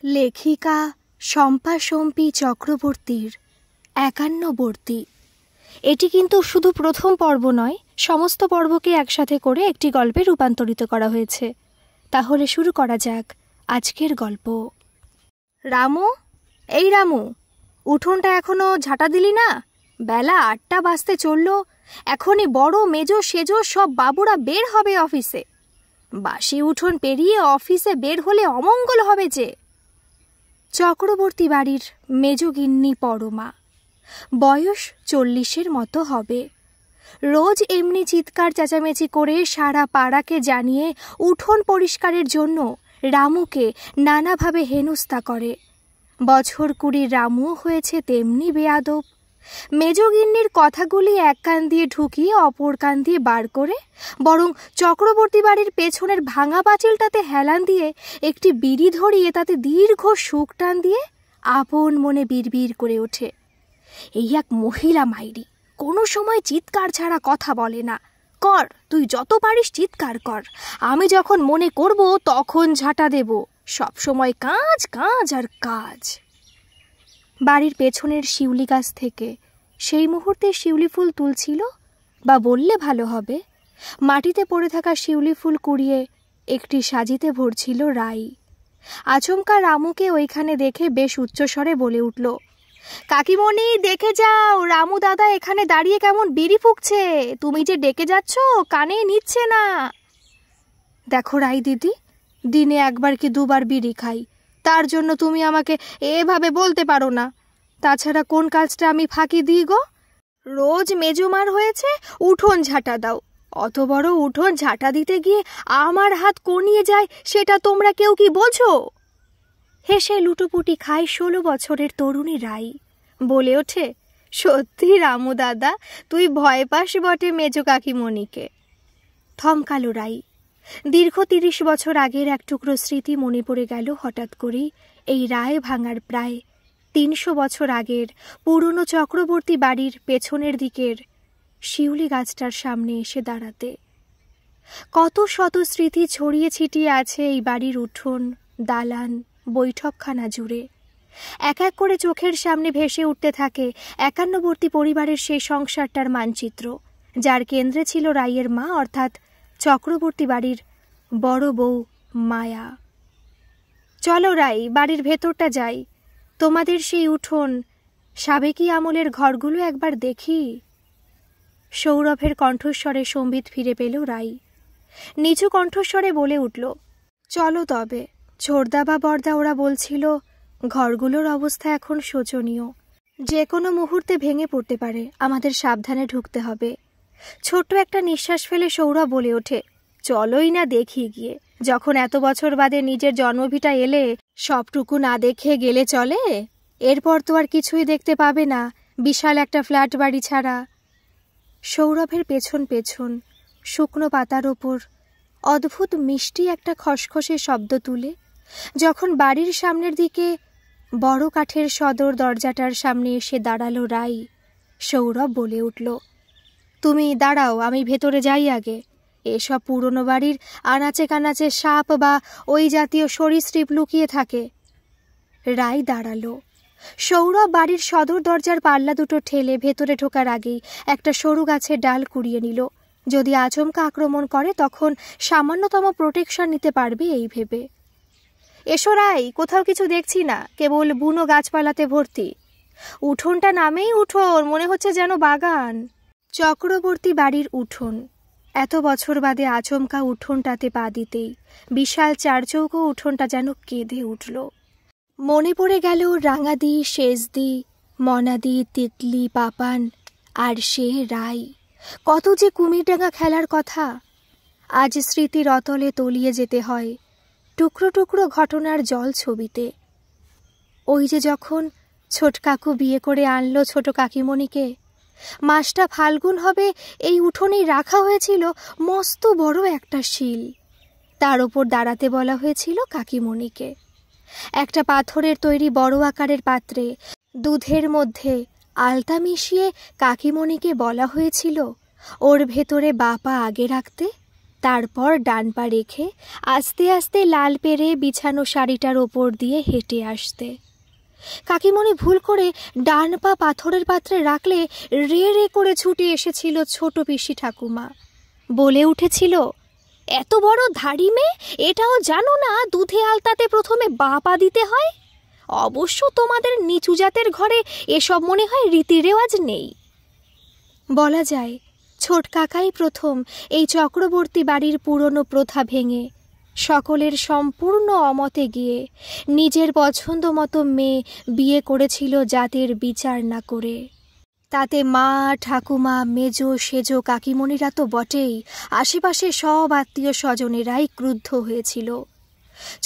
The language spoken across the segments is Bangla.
লেখিকা শম্পা শম্পী চক্রবর্তীর ৫১বর্তী। এটি কিন্তু শুধু প্রথম পর্ব নয়, সমস্ত পর্বকে একসাথে করে একটি গল্পে রূপান্তরিত করা হয়েছে। তাহলে শুরু করা যাক আজকের গল্প। রামু, এই রামু, উঠোনটা এখনো ঝাঁটা দিলি না? বেলা ৮টা বাজতে চলল। এখনই বড় মেজো সেজো সব বাবুরা বের হবে অফিসে। বাসি উঠোন পেরিয়ে অফিসে বের হলে অমঙ্গল হবে যে। চক্রবর্তী বাড়ির মেজগিন্নি পরমা, বয়স ৪০-এর মতো হবে। রোজ এমনি চিৎকার চেঁচামেচি করে সারা পাড়াকে জানিয়ে উঠোন পরিষ্কারের জন্য রামুকে নানাভাবে হেনস্থা করে। বছর ২০ রামুও হয়েছে তেমনি বেয়াদব। মেজগিন্নির কথাগুলি এক কান দিয়ে ঢুকিয়ে অপর কান দিয়ে বার করে বরং চক্রবর্তী বাড়ির পেছনের ভাঙা পাঁচিলটাতে হেলান দিয়ে একটি বিড়ি ধরিয়ে তাতে দীর্ঘ সুখ টান দিয়ে আপন মনে বিড়বিড় করে ওঠে, এই এক মহিলা মাইরি, কোনো সময় চিৎকার ছাড়া কথা বলে না। কর, তুই যত পারিস চিৎকার কর, আমি যখন মনে করব তখন ঝাঁটা দেব। সব সময় কাজ কাজ আর কাজ। বাড়ির পেছনের শিউলি গাছ থেকে সেই মুহূর্তে শিউলি ফুল তুলছিল, বা বললে ভালো হবে, মাটিতে পড়ে থাকা শিউলি ফুল কুড়িয়ে একটি সাজিতে ভরছিল রাই। আচমকা রামুকে ওইখানে দেখে বেশ উচ্চস্বরে বলে উঠল, কাকিমণি, দেখে যাও, রামু দাদা এখানে দাঁড়িয়ে কেমন বিড়ি ফুঁকছে। তুমি যে ডেকে যাচ্ছ, কানে নিচ্ছে না। দেখো রাই দিদি, দিনে একবার কি দুবার বিড়ি খাই, তার জন্য তুমি আমাকে এভাবে বলতে পারো না। তাছাড়া কোন কাজটা আমি ফাঁকি দিই গো? রোজ মেজমার হয়েছে উঠোন ঝাঁটা দাও। অত বড় উঠোন ঝাঁটা দিতে গিয়ে আমার হাত কনিয়ে যায়, সেটা তোমরা কেউ কি বোঝো? হেসে লুটোপুটি খায় ১৬ বছরের তরুণী রাই। বলে ওঠে, সত্যি রামু দাদা, তুই ভয় পাস বটে মেজো কাকিমণিকে। থমকালো রাই। দীর্ঘ ৩০ বছর আগের এক টুকরো স্মৃতি মনে পড়ে গেল হঠাৎ করেই এই রায় ভাঙার প্রায় ৩০০ বছর আগের পুরনো চক্রবর্তী বাড়ির পেছনের দিকের শিউলি গাছটার সামনে এসে দাঁড়াতে। কত শত স্মৃতি ছড়িয়ে ছিটিয়ে আছে এই বাড়ির উঠোন, দালান, বৈঠকখানা জুড়ে। এক এক করে চোখের সামনে ভেসে উঠতে থাকে ৫১বর্তী পরিবারের সেই সংসারটার মানচিত্র, যার কেন্দ্রে ছিল রাইয়ের মা, অর্থাৎ চক্রবর্তী বাড়ির বড় বউ মায়া। চলো রাই, বাড়ির ভেতরটা যাই। তোমাদের সেই উঠোন, সাবেকি আমলের ঘরগুলো একবার দেখি। সৌরভের কণ্ঠস্বরে সম্বিত ফিরে পেল রাই। নিচু কণ্ঠস্বরে বলে উঠল, চলো তবে। ছোড়দা বা বড়দা ওরা বলছিল ঘরগুলোর অবস্থা এখন শোচনীয়, যে কোনো মুহূর্তে ভেঙে পড়তে পারে, আমাদের সাবধানে ঢুকতে হবে। ছোট্ট একটা নিঃশ্বাস ফেলে সৌরভ বলে ওঠে, চলোই না দেখি গিয়ে। যখন এত বছর বাদে নিজের জন্মভিটা এলে, সবটুকু না দেখে গেলে চলে? এরপর তো আর কিছুই দেখতে পাবে না, বিশাল একটা ফ্ল্যাট বাড়ি ছাড়া। সৌরভের পেছন পেছন শুকনো পাতার ওপর অদ্ভুত মিষ্টি একটা খসখসে শব্দ তুলে যখন বাড়ির সামনের দিকে বড় কাঠের সদর দরজাটার সামনে এসে দাঁড়ালো রাই, সৌরভ বলে উঠল, তুমি দাঁড়াও, আমি ভেতরে যাই আগে। এসব পুরনো বাড়ির আনাচে কানাচে সাপ বা ওই জাতীয় সরীসৃপ লুকিয়ে থাকে। রাই দাঁড়ালো। সৌরভ বাড়ির সদর দরজার পাল্লা দুটো ঠেলে ভেতরে ঢোকার আগেই একটা সরু গাছের ডাল কুড়িয়ে নিল। যদি আচমকা আক্রমণ করে তখন সামান্যতম প্রোটেকশন নিতে পারবে এই ভেবে। এসো রাই, কোথাও কিছু দেখছি না, কেবল বুনো গাছপালাতে ভর্তি। উঠোনটা নামেই উঠোন, মনে হচ্ছে যেন বাগান। চক্রবর্তী বাড়ির উঠোন। এত বছর বাদে আচমকা উঠোনটাতে পা দিতেই বিশাল চারচৌকো উঠোনটা যেন কেঁদে উঠল। মনে পড়ে গেল রাঙাদি, শেষদি, মনাদি, তিতলি, পাপান আর সে রাই। কত যে কুমিরডাঙ্গা খেলার কথা। আজ স্মৃতির অতলে তলিয়ে যেতে হয় টুকরো টুকরো ঘটনার জল ছবিতে। ওই যে যখন ছোট কাকু বিয়ে করে আনলো ছোট কাকিমণিকে, মাসটা ফাল্গুন হবে, এই উঠোনেই রাখা হয়েছিল মস্ত বড় একটা শিল। তার ওপর দাঁড়াতে বলা হয়েছিল কাকিমণিকে। একটা পাথরের তৈরি বড় আকারের পাত্রে দুধের মধ্যে আলতা মিশিয়ে কাকিমণিকে বলা হয়েছিল ওর ভেতরে বাপা আগে রাখতে, তারপর ডান পা রেখে আস্তে আস্তে লাল পেরে বিছানো শাড়িটার ওপর দিয়ে হেঁটে আসতে। কাকিমণি ভুল করে ডান পা পাথরের পাত্রে রাখলে রে রে করে ছুটে এসেছিল ছোট পিসি ঠাকুমা। বলে উঠেছিল, এত বড় ধাড়ি মেয়ে, এটাও জানো না দুধে আলতাতে প্রথমে বা পা দিতে হয়? অবশ্য তোমাদের নিচু জাতের ঘরে এসব মনে হয় রীতি রেওয়াজ নেই। বলা যায় ছোট কাকাই প্রথম এই চক্রবর্তী বাড়ির পুরনো প্রথা ভেঙে সকলের সম্পূর্ণ অমতে গিয়ে নিজের পছন্দ মতো মেয়ে বিয়ে করেছিল জাতের বিচার না করে। তাতে মা, ঠাকুমা, মেজ, সেজ কাকিমণিরা তো বটেই, আশেপাশে সব আত্মীয় স্বজনেরাই ক্রুদ্ধ হয়েছিল।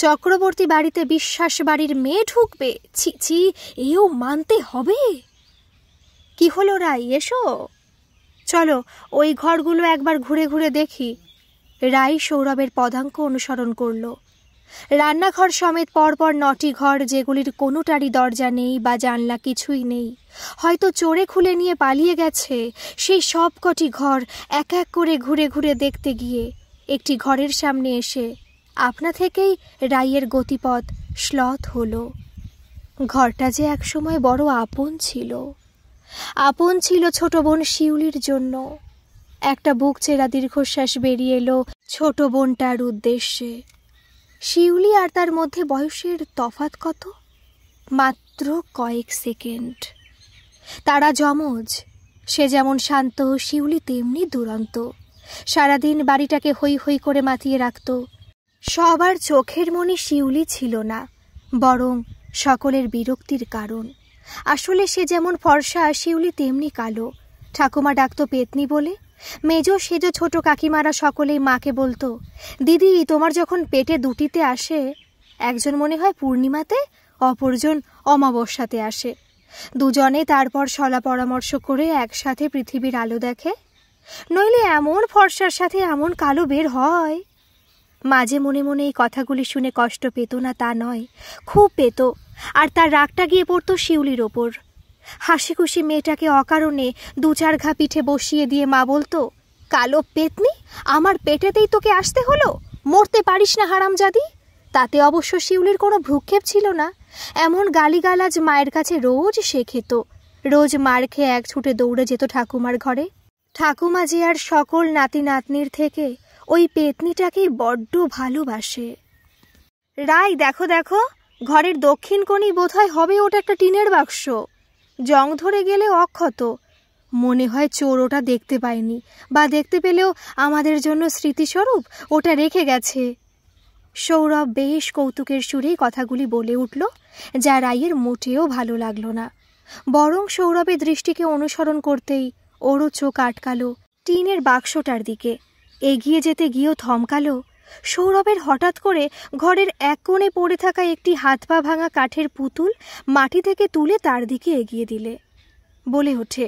চক্রবর্তী বাড়িতে বিশ্বাস বাড়ির মেয়ে ঢুকবে? ছি ছি, এও মানতে হবে? কি হলো রাই, এসো, চলো ওই ঘরগুলো একবার ঘুরে ঘুরে দেখি। রাই সৌরভের পদাঙ্ক অনুসরণ করল। রান্নাঘর সমেত পরপর 9টি ঘর, যেগুলির কোনোটারই দরজা নেই বা জানলা কিছুই নেই, হয়তো চোরে খুলে নিয়ে পালিয়ে গেছে। সেই সবকটি ঘর এক এক করে ঘুরে ঘুরে দেখতে গিয়ে একটি ঘরের সামনে এসে আপনা থেকেই রাইয়ের গতিপথ শ্লথ হলো। ঘরটা যে একসময় বড় আপন ছিল ছোট বোন শিউলির জন্য। একটা বুক চেরা দীর্ঘশ্বাস বেরিয়ে এলো ছোট বোনটার উদ্দেশ্যে। শিউলি আর তার মধ্যে বয়সের তফাৎ কত? মাত্র কয়েক সেকেন্ড। তারা যমজ। সে যেমন শান্ত, শিউলি তেমনি দুরন্ত। সারাদিন বাড়িটাকে হৈ হৈ করে মাতিয়ে রাখত। সবার চোখের মনে শিউলি ছিল না, বরং সকলের বিরক্তির কারণ। আসলে সে যেমন ফর্সা, শিউলি তেমনি কালো। ঠাকুমা ডাকত পেতনি বলে। মেজ, সেজ, ছোট কাকিমারা সকলেই মাকে বলতো, দিদি তোমার যখন পেটে দুটিতে আসে, একজন মনে হয় পূর্ণিমাতে, অপরজন অমাবস্যাতে আসে। দুজনে তারপর সলা পরামর্শ করে একসাথে পৃথিবীর আলো দেখে, নইলে এমন ফর্সার সাথে এমন কালো বের হয়। মাঝে মনে মনে এই কথাগুলি শুনে কষ্ট পেত না তা নয়, খুব পেত। আর তার রাগটা গিয়ে পড়তো শিউলির ওপর। হাসি খুশি মেয়েটাকে অকারণে 2-4 ঘা পিঠে বসিয়ে দিয়ে মা বলতো, কালো পেতনি, আমার পেটেতেই তোকে আসতে হলো, মরতে পারিস না হারামজাদি। তাতে অবশ্য শিউলির কোনো ভ্রুক্ষেপ ছিল না। এমন গালিগালাজ মায়ের কাছে রোজ সে খেত। রোজ মার খেয়ে এক ছুটে দৌড়ে যেত ঠাকুমার ঘরে। ঠাকুমা যে আর সকল নাতি নাতনির থেকে ওই পেতনিটাকেই বড্ড ভালোবাসে। রাই, দেখো দেখো, ঘরের দক্ষিণ কোণে বোধহয় হবে ওটা একটা টিনের বাক্স। জং ধরে গেলে অক্ষত। মনে হয় চোর ওটা দেখতে পায়নি, বা দেখতে পেলেও আমাদের জন্য স্মৃতিস্বরূপ ওটা রেখে গেছে। সৌরভ বেশ কৌতুকের সুরেই কথাগুলি বলে উঠল, যা রাইয়ের মোটেও ভালো লাগলো না। বরং সৌরভের দৃষ্টিকে অনুসরণ করতেই ওরও চোখ আটকালো টিনের বাক্সটার দিকে। এগিয়ে যেতে গিয়েও থমকালো। সৌরভের হঠাৎ করে ঘরের এক কোণে পড়ে থাকা একটি হাত পা ভাঙা কাঠের পুতুল মাটি থেকে তুলে তার দিকে এগিয়ে দিলে। বলে ওঠে,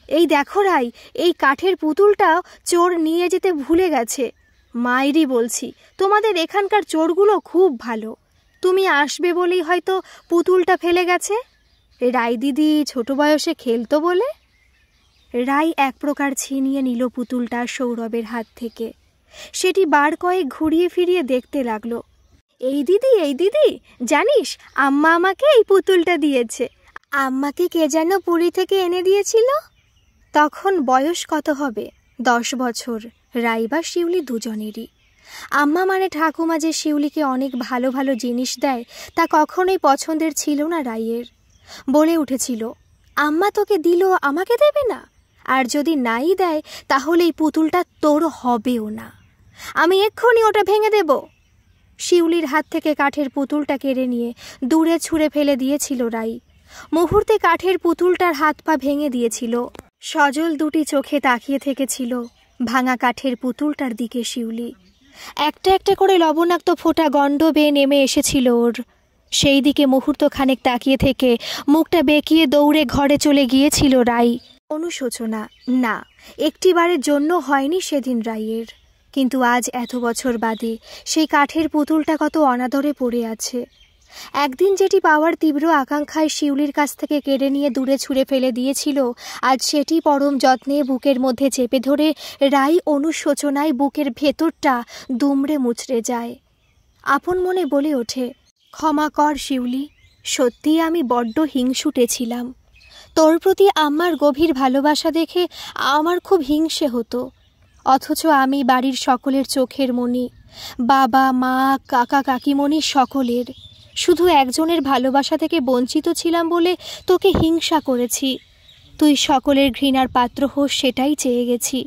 এই দেখো রাই, এই কাঠের পুতুলটাও চোর নিয়ে যেতে ভুলে গেছে। মায়েরই বলছি, তোমাদের এখানকার চোরগুলো খুব ভালো। তুমি আসবে বলেই হয়তো পুতুলটা ফেলে গেছে। রাই দিদি ছোট বয়সে খেলতো বলে। রাই এক প্রকার ছিনিয়ে নিল পুতুলটা সৌরভের হাত থেকে। সেটি বার কয়েক ঘুরিয়ে ফিরিয়ে দেখতে লাগলো। এই দিদি, জানিস আম্মা আমাকে এই পুতুলটা দিয়েছে। আম্মাকে কে যেন পুরী থেকে এনে দিয়েছিল। তখন বয়স কত হবে? 10 বছর। রাই বা শিউলি দুজনেরই। আম্মা মানে ঠাকুমা যে শিউলিকে অনেক ভালো ভালো জিনিস দেয়, তা কখনোই পছন্দের ছিল না রাইয়ের। বলে উঠেছিল, আম্মা তোকে দিল, আমাকে দেবে না? আর যদি নাই দেয় তাহলে এই পুতুলটা তোর হবেও না। আমি এক্ষুনি ওটা ভেঙে দেব। শিউলির হাত থেকে কাঠের পুতুলটা কেড়ে নিয়ে দূরে ছুঁড়ে ফেলে দিয়েছিল রাই। মুহূর্তে কাঠের পুতুলটার হাত পা ভেঙে দিয়েছিল। সজল দুটি চোখে তাকিয়ে থেকেছিল ভাঙা কাঠের পুতুলটার দিকে শিউলি। একটা একটা করে লবণাক্ত ফোঁটা গন্ধ বেয়ে নেমে এসেছিল ওর। সেই দিকে মুহূর্তখানেক তাকিয়ে থেকে মুখটা বেঁকিয়ে দৌড়ে ঘরে চলে গিয়েছিল রাই। অনুশোচনা না, একটিবারের জন্য হয়নি সেদিন রাইয়ের। কিন্তু আজ এত বছর বাদে সেই কাঠের পুতুলটা কত অনাদরে পড়ে আছে। একদিন যেটি পাওয়ার তীব্র আকাঙ্ক্ষায় শিউলির কাছ থেকে কেড়ে নিয়ে দূরে ছুঁড়ে ফেলে দিয়েছিল, আজ সেটি পরম যত্নে বুকের মধ্যে চেপে ধরে রাই অনুশোচনায় বুকের ভেতরটা দুমড়ে মুচড়ে যায়। আপন মনে বলে ওঠে, ক্ষমা কর শিউলি, সত্যিই আমি বড্ড হিংসুটে ছিলাম। তোর প্রতি আম্মার গভীর ভালোবাসা দেখে আমার খুব হিংসে হতো, অথচ আমি বাড়ির সকলের চোখের মণি, বাবা মা কাকা কাকিমণি সকলের। শুধু একজনের ভালোবাসা থেকে বঞ্চিত ছিলাম বলে তোকে হিংসা করেছি। তুই সকলের ঘৃণার পাত্র হোস সেটাই চেয়ে গেছি।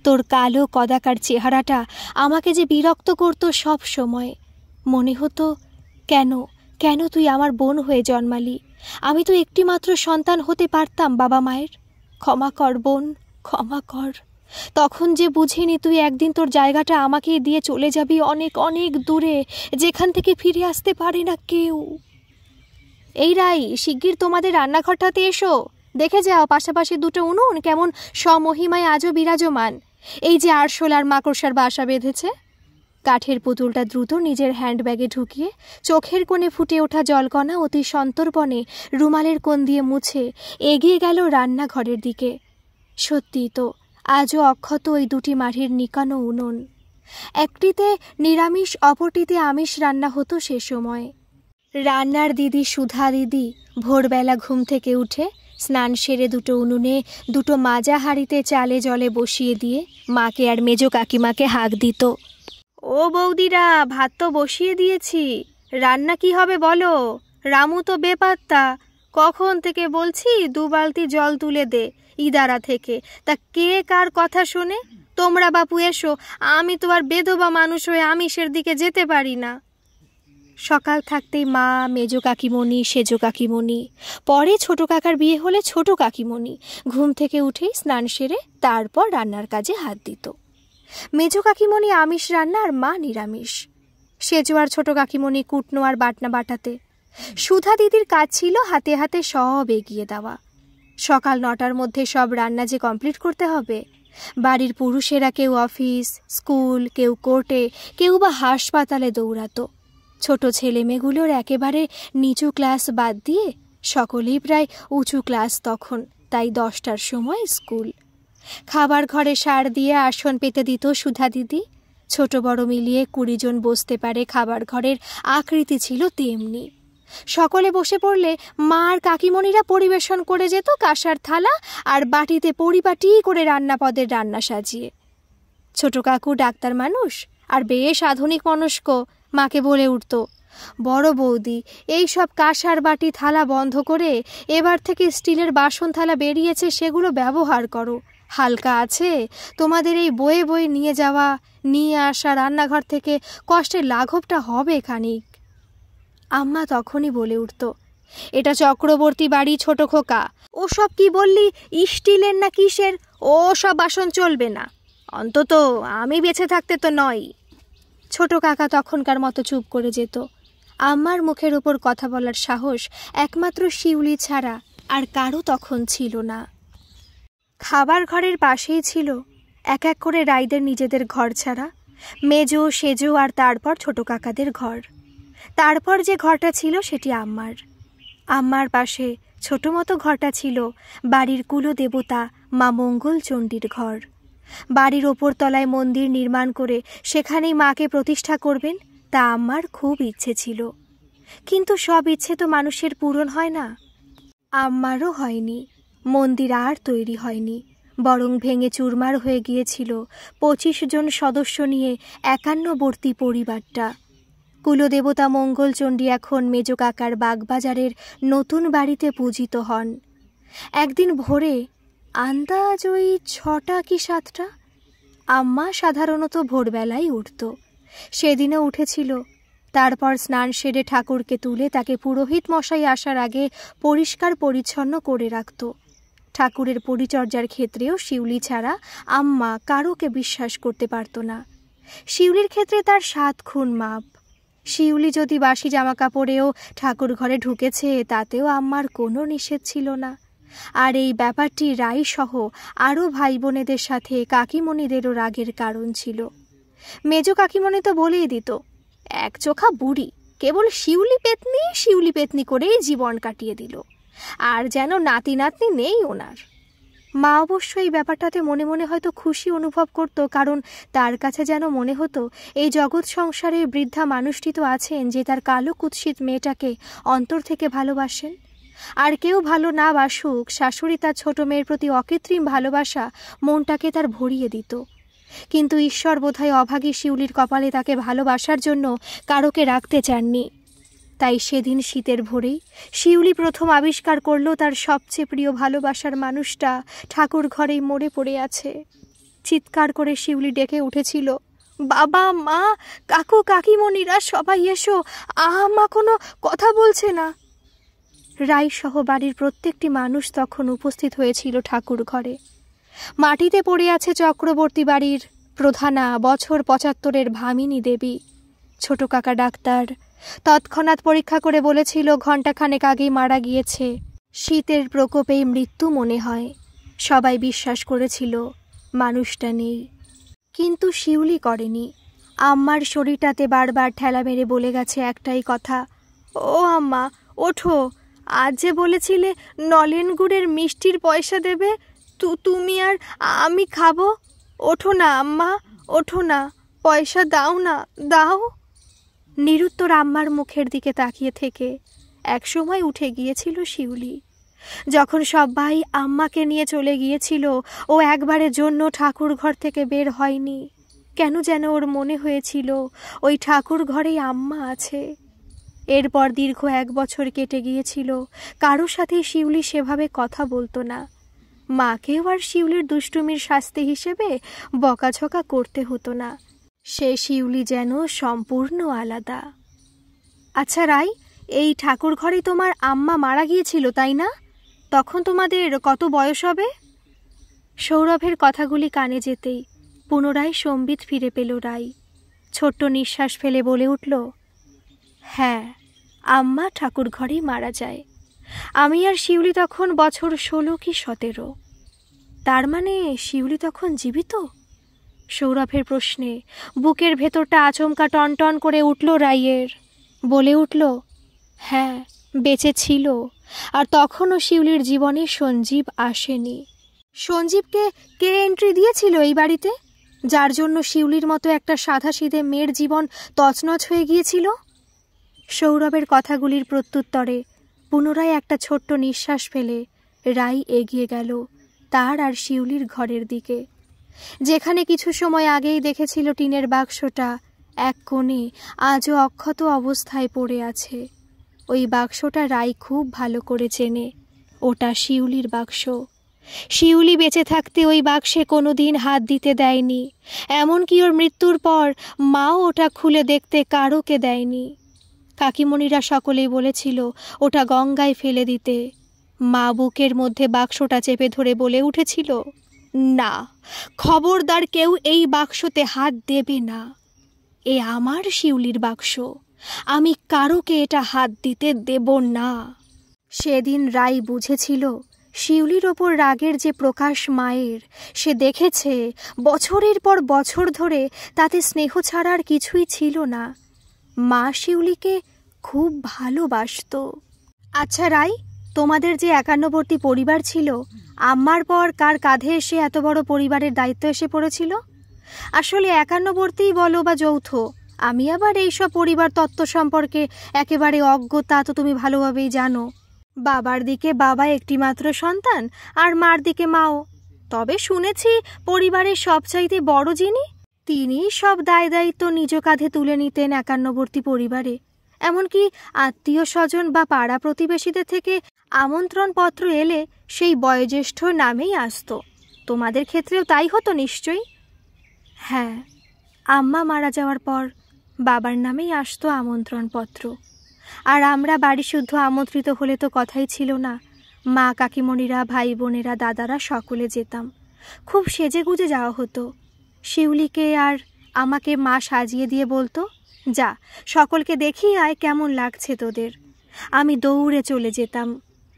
তোর কালো কদাকার চেহারাটা আমাকে যে বিরক্ত করতো সব সময়। মনে হতো, কেন কেন তুই আমার বোন হয়ে জন্মালি? আমি তো একটিমাত্র সন্তান হতে পারতাম বাবা মায়ের। ক্ষমা কর বোন, ক্ষমা কর। তখন যে বুঝিনি তুই একদিন তোর জায়গাটা আমাকে দিয়ে চলে যাবি অনেক অনেক দূরে, যেখান থেকে ফিরে আসতে পারে না কেউ। এই রাই, শিগগির তোমাদের রান্নাঘরটাতে এসো। দেখে যাও পাশাপাশি দুটো উনুন কেমন স্বমহিমায় আজও বিরাজমান। এই যে আরশোলার মাকড়সার বাসা বেঁধেছে। কাঠের পুতুলটা দ্রুত নিজের হ্যান্ডব্যাগে ঢুকিয়ে চোখের কোণে ফুটে ওঠা জলকণা অতি সন্তর্পণে রুমালের কোণ দিয়ে মুছে এগিয়ে গেল রান্নাঘরের দিকে। সত্যিই তো, আজও অক্ষত ওই দুটি মাটির নিকানো উনুন। একটিতে নিরামিষ, অপরটিতে আমিষ রান্না হতো সে সময়। রান্নার দিদি সুধা দিদি ভোরবেলা ঘুম থেকে উঠে স্নান সেরে দুটো উনুনে দুটো মাজা হাঁড়িতে চালে জলে বসিয়ে দিয়ে মাকে আর মেজো কাকিমাকে হাঁক দিত, ও বৌদিরা, ভাত তো বসিয়ে দিয়েছি, রান্না কি হবে বলো? রামু তো বেপাত্তা, কখন থেকে বলছি 2 বালতি জল তুলে দে ইদারা থেকে, তা কে কার কথা শোনে? তোমরা বাপু এসো, আমি তো আর বেধবা মানুষ হয়ে আমিষের দিকে যেতে পারি না। সকাল থাকতেই মা, মেজো কাকিমণি, সেজো কাকিমণি, পরে ছোট কাকার বিয়ে হলে ছোট কাকিমণি ঘুম থেকে উঠেই স্নান সেরে তারপর রান্নার কাজে হাত দিত। মেজো কাকিমণি আমিষ রান্না আর মা নিরামিষ। সেজো আর ছোট কাকিমণি কুটনো আর বাটনা বাটাতে। সুধা দিদির কাজ ছিল হাতে হাতে সব এগিয়ে দেওয়া। সকাল 9টার মধ্যে সব রান্না যে কমপ্লিট করতে হবে। বাড়ির পুরুষেরা কেউ অফিস, স্কুল, কেউ কোর্টে, কেউ বা হাসপাতালে দৌড়াতো। ছোট ছেলে মেয়েগুলোর একেবারে নিচু ক্লাস বাদ দিয়ে সকলেই প্রায় উঁচু ক্লাস তখন, তাই 10টার সময় স্কুল। খাবার ঘরে সার দিয়ে আসন পেতে দিত সুধা দিদি। ছোট বড় মিলিয়ে 20 জন বসতে পারে খাবার ঘরের আকৃতি ছিল তেমনি। সকলে বসে পড়লে মা আর কাকিমণিরা পরিবেশন করে যেত কাঁসার থালা আর বাটিতে পরিপাটি করে রান্নাপদের রান্না সাজিয়ে। ছোট কাকু ডাক্তার মানুষ আর বেশ আধুনিক মনস্ক, মাকে বলে উঠত, বড় বৌদি, এই সব কাঁসার বাটি থালা বন্ধ করে এবার থেকে স্টিলের বাসন থালা বেরিয়েছে সেগুলো ব্যবহার করো। হালকা আছে, তোমাদের এই বয়ে বয়ে নিয়ে যাওয়া নিয়ে আসা রান্নাঘর থেকে কষ্টের লাঘবটা হবে খানিক। আম্মা তখনই বলে উঠত, এটা চক্রবর্তী বাড়ি ছোট খোকা, ও সব কি বললি, স্টিলের না কিসের, ও সব বাসন চলবে না, অন্তত আমি বেঁচে থাকতে তো নয়। ছোট কাকা তখনকার মতো চুপ করে যেত। আম্মার মুখের উপর কথা বলার সাহস একমাত্র শিউলি ছাড়া আর কারো তখন ছিল না। খাবার ঘরের পাশেই ছিল এক এক করে রাইদের নিজেদের ঘর ছাড়া মেজো, সেজো আর তারপর ছোট কাকাদের ঘর। তারপর যে ঘরটা ছিল সেটি আম্মার। আম্মার পাশে ছোট মতো ঘরটা ছিল বাড়ির কুলদেবতা মা মঙ্গল চণ্ডীর ঘর। বাড়ির ওপর তলায় মন্দির নির্মাণ করে সেখানেই মাকে প্রতিষ্ঠা করবেন, তা আম্মার খুব ইচ্ছে ছিল। কিন্তু সব ইচ্ছে তো মানুষের পূরণ হয় না। আম্মারও হয়নি। মন্দির আর তৈরি হয়নি, বরং ভেঙে চুরমার হয়ে গিয়েছিল 25 জন সদস্য নিয়ে 51বর্তী পরিবারটা। কুলদেবতা মঙ্গলচণ্ডী এখন মেজো কাকার বাগবাজারের নতুন বাড়িতে পূজিত হন। একদিন ভোরে, আন্দাজ ওই 6টা কি 7টা, আম্মা সাধারণত ভোরবেলায় উঠত। সেদিনও উঠেছিল। তারপর স্নান সেরে ঠাকুরকে তুলে তাকে পুরোহিত মশাই আসার আগে পরিষ্কার পরিচ্ছন্ন করে রাখত। ঠাকুরের পরিচর্যার ক্ষেত্রেও শিউলি ছাড়া আম্মা কারোকে বিশ্বাস করতে পারত না। শিউলির ক্ষেত্রে তার 7 খুন মাপ। শিউলি যদি বাসি জামা কাপড়েও ঠাকুর ঘরে ঢুকেছে তাতেও আম্মার কোনো নিষেধ ছিল না। আর এই ব্যাপারটি রাই সহ আরও ভাই বোনেদের সাথে কাকিমণিদেরও রাগের কারণ ছিল। মেজো কাকিমণি তো বলেই দিত, 1 চোখা বুড়ি, কেবল শিউলি পেতনি করেই জীবন কাটিয়ে দিল, আর যেন নাতি নাতনি নেই ওনার। মা অবশ্য এই ব্যাপারটাতে মনে মনে হয়তো খুশি অনুভব করত, কারণ তার কাছে যেন মনে হতো এই জগৎ সংসারে বৃদ্ধা মানুষটি তো আছেন যে তার কালো কুৎসিত মেয়েটাকে অন্তর থেকে ভালোবাসেন। আর কেউ ভালো না বাসুক, শাশুড়ি তার ছোট মেয়ের প্রতি অকৃত্রিম ভালোবাসা মনটাকে তার ভরিয়ে দিত। কিন্তু ঈশ্বর বোধহয় অভাগী শিউলির কপালে তাকে ভালোবাসার জন্য কারোকে রাখতে চাননি। তাই সেদিন শীতের ভোরেই শিউলি প্রথম আবিষ্কার করল তার সবচেয়ে প্রিয় ভালোবাসার মানুষটা ঠাকুর ঘরেই মরে পড়ে আছে। চিৎকার করে শিউলি ডেকে উঠেছিল, বাবা, মা, কাকু, কাকিমণিরা সবাই এসো, মা কোনো কথা বলছে না। রায়সহ বাড়ির প্রত্যেকটি মানুষ তখন উপস্থিত হয়েছিল ঠাকুর ঘরে। মাটিতে পড়ে আছে চক্রবর্তী বাড়ির প্রধানা, বছর ৭৫-এর ভামিনী দেবী। ছোট কাকা ডাক্তার তৎক্ষণাৎ পরীক্ষা করে বলেছিল ঘণ্টাখানেক আগেই মারা গিয়েছে, শীতের প্রকোপেই মৃত্যু মনে হয়। সবাই বিশ্বাস করেছিল মানুষটা নেই, কিন্তু শিউলি করেনি। আম্মার শরীরটাতে বারবার ঠেলা মেরে বলে গেছে একটাই কথা, ও আম্মা ওঠো, আজ যে বলেছিলে নলেন গুড়ের মিষ্টির পয়সা দেবে, তুমি আর আমি খাবো। ওঠো না আম্মা, ওঠো না, পয়সা দাও না, দাও। নিরুত্তর আম্মার মুখের দিকে তাকিয়ে থেকে একসময় উঠে গিয়েছিল শিউলি। যখন সবাই আম্মাকে নিয়ে চলে গিয়েছিল, ও একবারের জন্য ঠাকুর ঘর থেকে বের হয়নি। কেন যেন ওর মনে হয়েছিল ওই ঠাকুর ঘরেই আম্মা আছে। এরপর দীর্ঘ ১ বছর কেটে গিয়েছিল, কারোর সাথে শিউলি সেভাবে কথা বলতো না। মাকেও আর শিউলির দুষ্টুমির শাস্তি হিসেবে বকাঝকা করতে হতো না। সে শিউলি যেন সম্পূর্ণ আলাদা। আচ্ছা রাই, এই ঠাকুর ঘরে তোমার আম্মা মারা গিয়েছিল তাই না? তখন তোমাদের কত বয়স হবে? সৌরভের কথাগুলি কানে যেতেই পুনরায় সম্বিত ফিরে পেল রাই। ছোট্ট নিঃশ্বাস ফেলে বলে উঠল, হ্যাঁ, আম্মা ঠাকুর ঘরেই মারা যায়। আমি আর শিউলি তখন বছর ১৬ কি ১৭। তার মানে শিউলি তখন জীবিত? সৌরভের প্রশ্নে বুকের ভেতরটা আচমকা টনটন করে উঠল রাইয়ের। বলে উঠল, হ্যাঁ, বেঁচে ছিল। আর তখনও শিউলির জীবনে সঞ্জীব আসেনি। সঞ্জীবকে কে এন্ট্রি দিয়েছিল এই বাড়িতে, যার জন্য শিউলির মতো একটা সাধাসিধে মেয়ের জীবন তছনছ হয়ে গিয়েছিল? সৌরভের কথাগুলির প্রত্যুত্তরে পুনরায় একটা ছোট্ট নিঃশ্বাস ফেলে রাই এগিয়ে গেল তার আর শিউলির ঘরের দিকে, যেখানে কিছু সময় আগেই দেখেছিল টিনের বাক্সটা এক কোণে আজও অক্ষত অবস্থায় পড়ে আছে। ওই বাক্সটা রাই খুব ভালো করে চেনে, ওটা শিউলির বাক্স। শিউলি বেঁচে থাকতে ওই বাক্সে কোনোদিন হাত দিতে দেয়নি, এমনকি ওর মৃত্যুর পর মাও ওটা খুলে দেখতে কারোকে দেয়নি। কাকিমণিরা সকলেই বলেছিল ওটা গঙ্গায় ফেলে দিতে। মা বুকের মধ্যে বাক্সটা চেপে ধরে বলে উঠেছিল, না, খবরদার কেউ এই বাক্সতে হাত দেবে না। এ আমার শিউলির বাক্স, আমি কারোকে এটা হাত দিতে দেব না। সেদিন রাই বুঝেছিল শিউলির ওপর রাগের যে প্রকাশ মায়ের, সে দেখেছে বছরের পর বছর ধরে তাতে স্নেহ ছাড়া আর কিছুই ছিল না। মা শিউলিকে খুব ভালোবাসত। আচ্ছা রাই, তোমাদের যে একান্নবর্তী পরিবার ছিল, আম্মার পর কার কাঁধে এসে এত বড় পরিবারের দায়িত্ব এসে পড়েছিল? আসলে একান্নবর্তীই বলো বা যৌথ, আমি আবার এইসব পরিবার তত্ত্ব সম্পর্কে একেবারে অজ্ঞ, তা তো তুমি ভালোভাবেই জানো। বাবার দিকে বাবা একটিমাত্র সন্তান, আর মার দিকে মাও। তবে শুনেছি পরিবারের সবচাইতে বড় যিনি, তিনিই সব দায় দায়িত্ব নিজ কাঁধে তুলে নিতেন একান্নবর্তী পরিবারে। এমনকি আত্মীয় স্বজন বা পাড়া প্রতিবেশীদের থেকে আমন্ত্রণপত্র এলে সেই বয়োজ্যেষ্ঠ নামেই আসত। তোমাদের ক্ষেত্রেও তাই হতো নিশ্চয়ই? হ্যাঁ, আম্মা মারা যাওয়ার পর বাবার নামেই আসতো আমন্ত্রণপত্র। আর আমরা বাড়ি শুদ্ধ আমন্ত্রিত হলে তো কথাই ছিল না। মা, কাকিমণিরা, ভাই বোনেরা, দাদারা সকলে যেতাম। খুব সেজেগুজে যাওয়া হতো। শিউলিকে আর আমাকে মা সাজিয়ে দিয়ে বলতো, যা, সকলকে দেখিয়ে আয় কেমন লাগছে তোদের। আমি দৌড়ে চলে যেতাম।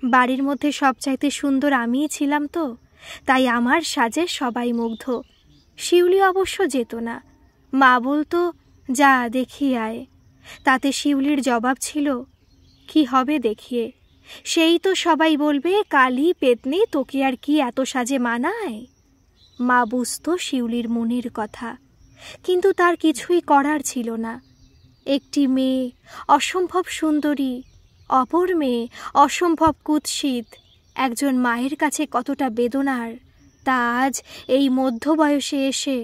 বাড়ির মধ্যে সবচাইতে সুন্দর আমিই ছিলাম তো, তাই আমার সাজে সবাই মুগ্ধ। শিউলি অবশ্য যেত না। মা বলতো, যা, দেখিয়ে আয়। তাতে শিউলির জবাব ছিল, কি হবে দেখিয়ে, সেই তো সবাই বলবে কালি পেতনি, তোকে আর কি এত সাজে মানায়। মা বুঝতো শিউলির মনের কথা, কিন্তু তার কিছুই করার ছিল না। একটি মেয়ে অসম্ভব সুন্দরী, অপর মেয়ে অসম্ভব কুৎসিত, একজন মায়ের কাছে কতটা বেদনার তা আজ এই মধ্যবয়সে এসে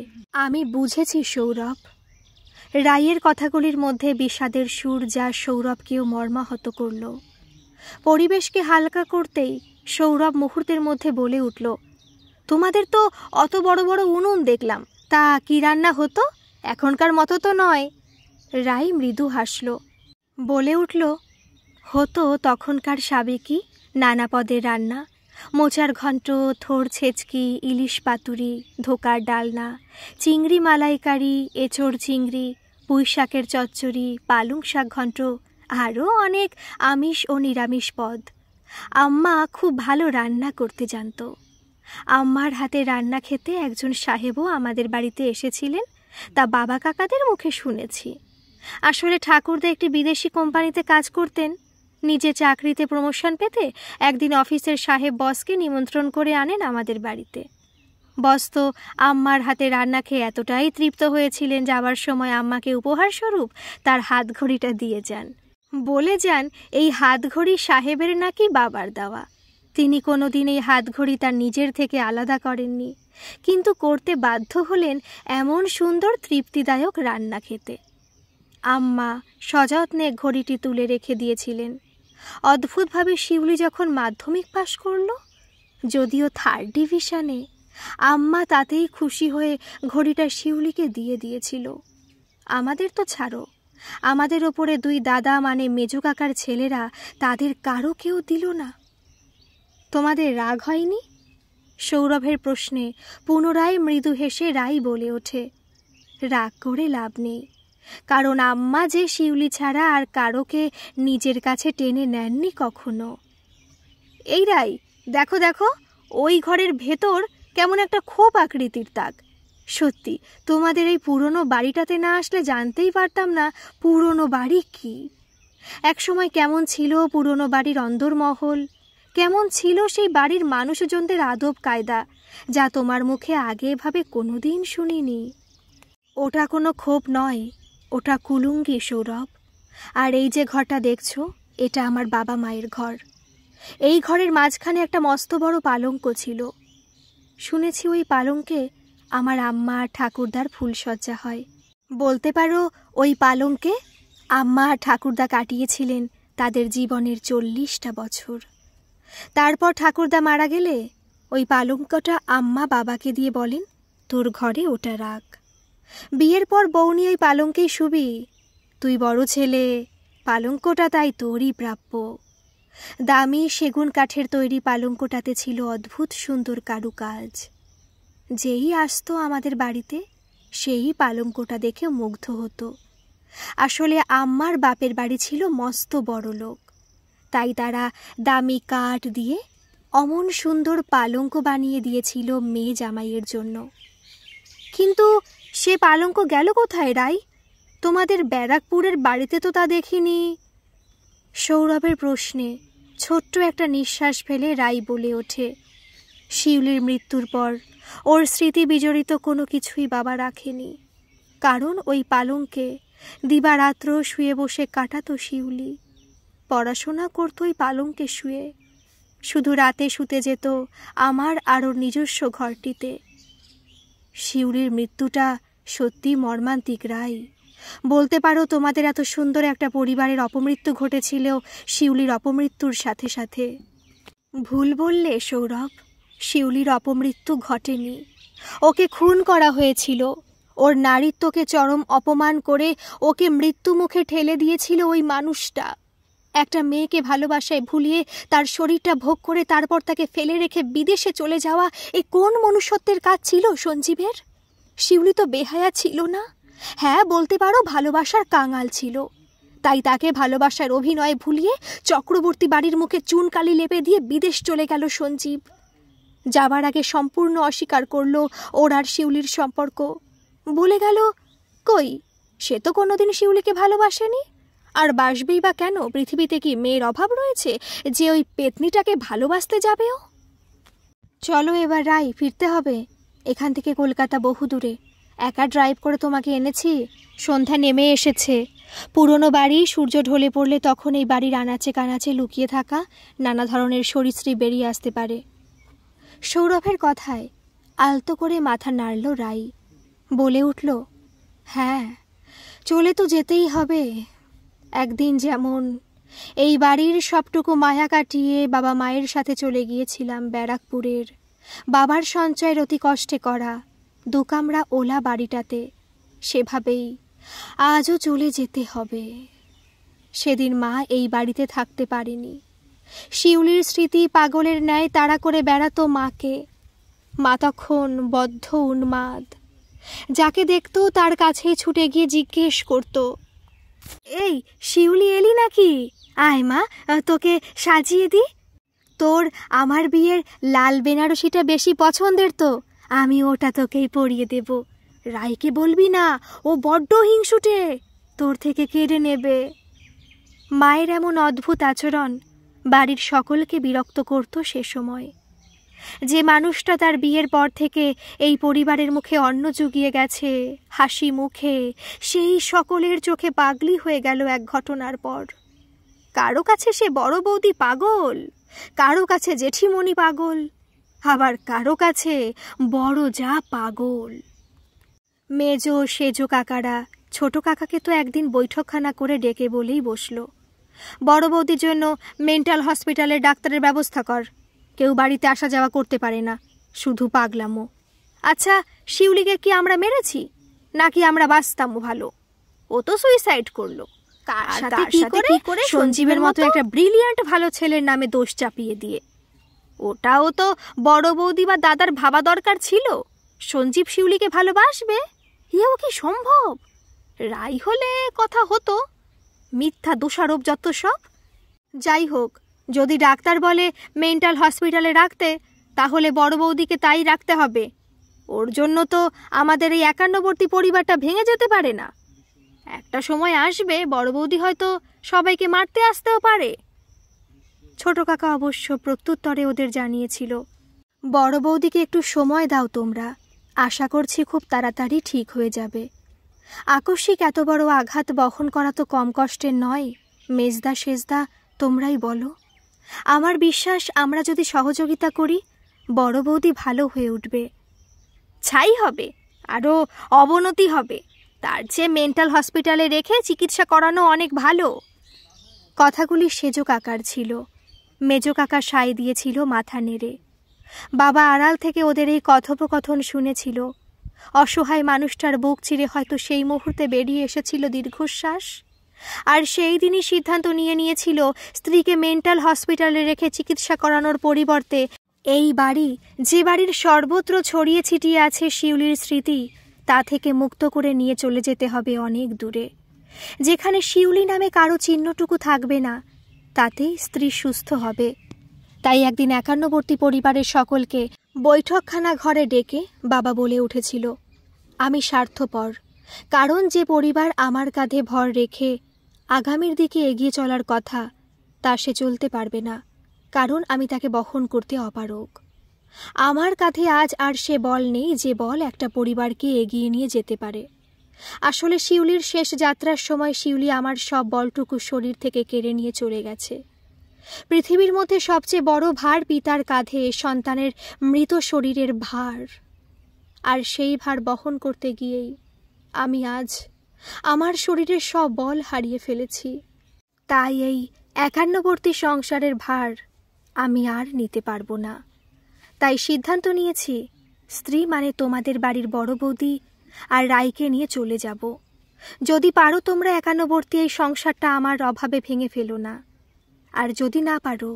আমি বুঝেছি সৌরভ। রায়ের কথাগুলির মধ্যে বিষাদের সুর যা সৌরভকেও মর্মাহত করল। পরিবেশকে হালকা করতেই সৌরভ মুহূর্তের মধ্যে বলে উঠল, তোমাদের তো অত বড় বড় উনুন দেখলাম, তা কি রান্না হতো? এখনকার মতো তো নয়। রাই মৃদু হাসল, বলে উঠল, হতো তখনকার সাবেকি নানা পদের রান্না, মোচার ঘণ্ট, থোড় ছেচকি, ইলিশ পাতুরি, ধোকার ডালনা, চিংড়ি মালাইকারি, এঁচোড় চিংড়ি, পুঁই শাকের চচ্চড়ি, পালং শাক ঘণ্ট, আরও অনেক আমিষ ও নিরামিষ পদ। আম্মা খুব ভালো রান্না করতে জানত। আম্মার হাতে রান্না খেতে একজন সাহেবও আমাদের বাড়িতে এসেছিলেন, তা বাবা কাকাদের মুখে শুনেছি। আসলে ঠাকুরদা একটি বিদেশি কোম্পানিতে কাজ করতেন। নিজে চাকরিতে প্রমোশন পেতে একদিন অফিসের সাহেব বসকে নিমন্ত্রণ করে আনেন আমাদের বাড়িতে। বস তো আম্মার হাতে রান্না খেয়ে এতটাই তৃপ্ত হয়েছিলেন, যাবার সময় আম্মাকে উপহারস্বরূপ তার হাতঘড়িটা দিয়ে যান। বলে যান এই হাতঘড়ি সাহেবের নাকি বাবার দেওয়া। তিনি কোনোদিন এই হাতঘড়ি তার নিজের থেকে আলাদা করেননি, কিন্তু করতে বাধ্য হলেন এমন সুন্দর তৃপ্তিদায়ক রান্না খেতে। আম্মা সযত্নে ঘড়িটি তুলে রেখে দিয়েছিলেন। অদ্ভুতভাবে শিউলি যখন মাধ্যমিক পাশ করল, যদিও 3rd ডিভিশনে, আম্মা তাতেই খুশি হয়ে ঘড়িটা শিউলিকে দিয়ে দিয়েছিল। আমাদের তো ছাড়ো, আমাদের ওপরে 2 দাদা মানে মেজো কাকার ছেলেরা, তাদের কারো কেউ দিল না। তোমাদের রাগ হয়নি? সৌরভের প্রশ্নে পুনরায় মৃদু হেসে রাই বলে ওঠে, রাগ করে লাভ নেই, কারণ আম্মা যে শিউলি ছাড়া আর কারোকে নিজের কাছে টেনে নেননি কখনো। এই রাই, দেখো দেখো, ওই ঘরের ভেতর কেমন একটা খোপ আকৃতির তাক। সত্যি তোমাদের এই পুরনো বাড়িটাতে না আসলে জানতেই পারতাম না পুরনো বাড়ি কি। একসময় কেমন ছিল পুরনো বাড়ির অন্দরমহল, কেমন ছিল সেই বাড়ির মানুষজনদের আদব কায়দা, যা তোমার মুখে আগে এভাবে কোনোদিন শুনিনি। ওটা কোনো খোপ নয়, ওটা কুলুঙ্গি সৌরভ। আর এই যে ঘরটা দেখছো, এটা আমার বাবা মায়ের ঘর। এই ঘরের মাঝখানে একটা মস্ত বড় পালঙ্ক ছিল। শুনেছি ওই পালঙ্কে আমার আম্মা আর ঠাকুরদার ফুলসজ্জা হয়। বলতে পারো ওই পালঙ্কে আম্মা আর ঠাকুরদা কাটিয়েছিলেন তাদের জীবনের 40টা বছর। তারপর ঠাকুরদা মারা গেলে ওই পালঙ্কটা আম্মা বাবাকে দিয়ে বলেন, তোর ঘরে ওটা রাখ। বিয়ের পর বউনি ওই পালঙ্কেই শুবি, তুই বড় ছেলে, পালঙ্কটা তাই তোরই প্রাপ্য। দামি সেগুন কাঠের তৈরি পালঙ্কটাতে ছিল অদ্ভুত সুন্দর কারুকাজ। যেই আসতো আমাদের বাড়িতে সেই পালঙ্কটা দেখে মুগ্ধ হতো। আসলে আম্মার বাপের বাড়ি ছিল মস্ত বড় লোক, তাই তারা দামি কাঠ দিয়ে অমন সুন্দর পালঙ্ক বানিয়ে দিয়েছিল মেয়ে জামাইয়ের জন্য। কিন্তু সে পালঙ্ক গেল কোথায় রাই? তোমাদের ব্যারাকপুরের বাড়িতে তো তা দেখিনি। সৌরভের প্রশ্নে ছোট্ট একটা নিঃশ্বাস ফেলে রাই বলে ওঠে, শিউলির মৃত্যুর পর ওর স্মৃতি বিজড়িত কোনো কিছুই বাবা রাখেনি, কারণ ওই পালঙ্কে দিবারাত্র শুয়ে বসে কাটাতো শিউলি। পড়াশোনা করতো ওই পালঙ্কে শুয়ে, শুধু রাতে শুতে যেত আমার আর ওর নিজস্ব ঘরটিতে। শিউলির মৃত্যুটা সত্যি মর্মান্তিক রাই। বলতে পারো তোমাদের এত সুন্দর একটা পরিবারের অপমৃত্যু ঘটেছিল শিউলির অপমৃত্যুর সাথে সাথে। ভুল বললে সৌরভ, শিউলির অপমৃত্যু ঘটেনি, ওকে খুন করা হয়েছিল। ওর নারীত্বকে চরম অপমান করে ওকে মৃত্যু মুখে ঠেলে দিয়েছিল ওই মানুষটা। একটা মেয়েকে ভালোবাসায় ভুলিয়ে তার শরীরটা ভোগ করে তারপর তাকে ফেলে রেখে বিদেশে চলে যাওয়া এ কোন মনুষ্যত্বের কাজ ছিল সঞ্জীবের? শিউলি তো বেহায়া ছিল না, হ্যাঁ বলতে পারো ভালোবাসার কাঙাল ছিল। তাই তাকে ভালোবাসার অভিনয় ভুলিয়ে চক্রবর্তী বাড়ির মুখে চুনকালি লেপে দিয়ে বিদেশ চলে গেল সঞ্জীব। যাবার আগে সম্পূর্ণ অস্বীকার করল ওর আর শিউলির সম্পর্ক। বলে গেল, কই সে তো কোনোদিন শিউলিকে ভালোবাসেনি, আর বাসবেই বা কেন? পৃথিবীতে কি মেয়ের অভাব রয়েছে যে ওই পেতনিটাকে ভালোবাসতে যাবেও? চলো এবার রাই, ফিরতে হবে। এখান থেকে কলকাতা বহু দূরে। একা ড্রাইভ করে তোমাকে এনেছি। সন্ধ্যা নেমে এসেছে। পুরনো বাড়ি, সূর্য ঢলে পড়লে তখন এই বাড়ির আনাচে কানাচে লুকিয়ে থাকা নানা ধরনের সরীসৃপ বেরিয়ে আসতে পারে। সৌরভের কথায় আলতো করে মাথা নাড়ল রাই। বলে উঠল, হ্যাঁ, চলে তো যেতেই হবে। একদিন যেমন এই বাড়ির সবটুকু মায়া কাটিয়ে বাবা মায়ের সাথে চলে গিয়েছিলাম ব্যারাকপুরের বাবার সঞ্চয়ের অতি কষ্টে করা দুকামরা ওলা বাড়িটাতে, সেভাবেই আজও চলে যেতে হবে। সেদিন মা এই বাড়িতে থাকতে পারেনি। শিউলির স্মৃতি পাগলের ন্যায় তাড়া করে বেড়াতো মাকে। মা তখন বদ্ধ উন্মাদ। যাকে দেখতো তার কাছেই ছুটে গিয়ে জিজ্ঞেস করত, এই শিউলি এলি নাকি? আয় মা, তোকে সাজিয়ে দি। তোর আমার বিয়ের লাল বেনারসিটা বেশি পছন্দের তো, আমি ওটা তোকেই পরিয়ে দেব। রাইকে বলবি না, ও বড্ড হিংসুটে, তোর থেকে কেড়ে নেবে। মায়ের এমন অদ্ভুত আচরণ বাড়ির সকলকে বিরক্ত করত সে সময়। যে মানুষটা তার বিয়ের পর থেকে এই পরিবারের মুখে অন্ন জুগিয়ে গেছে হাসি মুখে, সেই সকলের চোখে পাগলি হয়ে গেল এক ঘটনার পর। কারো কাছে সে বড় বৌদি পাগল, কারো কাছে জেঠিমণি পাগল, আবার কারো কাছে বড় যা পাগল। মেজ সেজ কাকারা ছোট কাকাকে তো একদিন বৈঠকখানা করে ডেকে বলেই বসল, বড় বৌদির জন্য মেন্টাল হসপিটালের ডাক্তারের ব্যবস্থা কর। কেউ বাড়িতে আসা যাওয়া করতে পারে না, শুধু পাগলামো। আচ্ছা, শিউলিকে কি আমরা মেরেছি নাকি আমরা বাঁচতামও ভালো? ও তো সুইসাইড করলো। কি করে সঞ্জীবের মতো একটা ব্রিলিয়ান্ট ভালো ছেলের নামে দোষ চাপিয়ে দিয়ে। ওটাও তো বড় বৌদি বা দাদার ভাবা দরকার ছিল। সঞ্জীব শিউলিকে ভালোবাসবে, ইয়েও কি সম্ভব? রাই হলে কথা হতো, মিথ্যা দোষারোপ যত সব। যাই হোক, যদি ডাক্তার বলে মেন্টাল হসপিটালে রাখতে, তাহলে বড় বৌদিকে তাই রাখতে হবে। ওর জন্য তো আমাদের এই একান্নবর্তী পরিবারটা ভেঙে যেতে পারে না। একটা সময় আসবে বড় বৌদি হয়তো সবাইকে মারতে আসতেও পারে। ছোট কাকা অবশ্য প্রত্যুত্তরে ওদের জানিয়েছিল, বড় বৌদিকে একটু সময় দাও তোমরা, আশা করছি খুব তাড়াতাড়ি ঠিক হয়ে যাবে। আকস্মিক এত বড় আঘাত বহন করা তো কম কষ্টের নয়। মেজদা সেজদা তোমরাই বলো। আমার বিশ্বাস আমরা যদি সহযোগিতা করি বড় বৌদি ভালো হয়ে উঠবে। ছাই হবে, আরও অবনতি হবে। তার চেয়ে মেন্টাল হসপিটালে রেখে চিকিৎসা করানো অনেক ভালো। কথাগুলি সেজ কাকার ছিল। মেজ কাকা সায় দিয়েছিল মাথা নেড়ে। বাবা আড়াল থেকে ওদের এই কথোপকথন শুনেছিল। অসহায় মানুষটার বুক চিরে হয়তো সেই মুহূর্তে বেরিয়ে এসেছিল দীর্ঘশ্বাস। আর সেই দিনই সিদ্ধান্ত নিয়েছিল স্ত্রীকে মেন্টাল হসপিটালে রেখে চিকিৎসা করানোর পরিবর্তে এই বাড়ি, যে বাড়ির সর্বত্র ছড়িয়ে ছিটিয়ে আছে শিউলির স্মৃতি, তা থেকে মুক্ত করে নিয়ে চলে যেতে হবে অনেক দূরে, যেখানে শিউলি নামে কারো চিহ্নটুকু থাকবে না। তাতেই স্ত্রী সুস্থ হবে। তাই একদিন একান্নবর্তী পরিবারের সকলকে বৈঠকখানা ঘরে ডেকে বাবা বলে উঠেছিল, আমি স্বার্থপর, কারণ যে পরিবার আমার কাঁধে ভর রেখে আগামীর দিকে এগিয়ে চলার কথা, তা সে চলতে পারবে না, কারণ আমি তাকে বহন করতে অপারগ। আমার কাঁধে আজ আর সে বল নেই যে বল একটা পরিবারকে এগিয়ে নিয়ে যেতে পারে। আসলে শিউলির শেষ যাত্রার সময় শিউলি আমার সব বলটুকু শরীর থেকে কেড়ে নিয়ে চলে গেছে। পৃথিবীর মধ্যে সবচেয়ে বড় ভার পিতার কাঁধে সন্তানের মৃত শরীরের ভার। আর সেই ভার বহন করতে গিয়েই আমি আজ আমার শরীরের সব বল হারিয়ে ফেলেছি। তাই এই একান্নবর্তী সংসারের ভার আমি আর নিতে পারবো না। তাই সিদ্ধান্ত নিয়েছি, স্ত্রী মানে তোমাদের বাড়ির বড় বৌদি আর রাইকে নিয়ে চলে যাব। যদি পারো তোমরা একান্নবর্তী এই সংসারটা আমার অভাবে ভেঙে ফেলো না। আর যদি না পারো,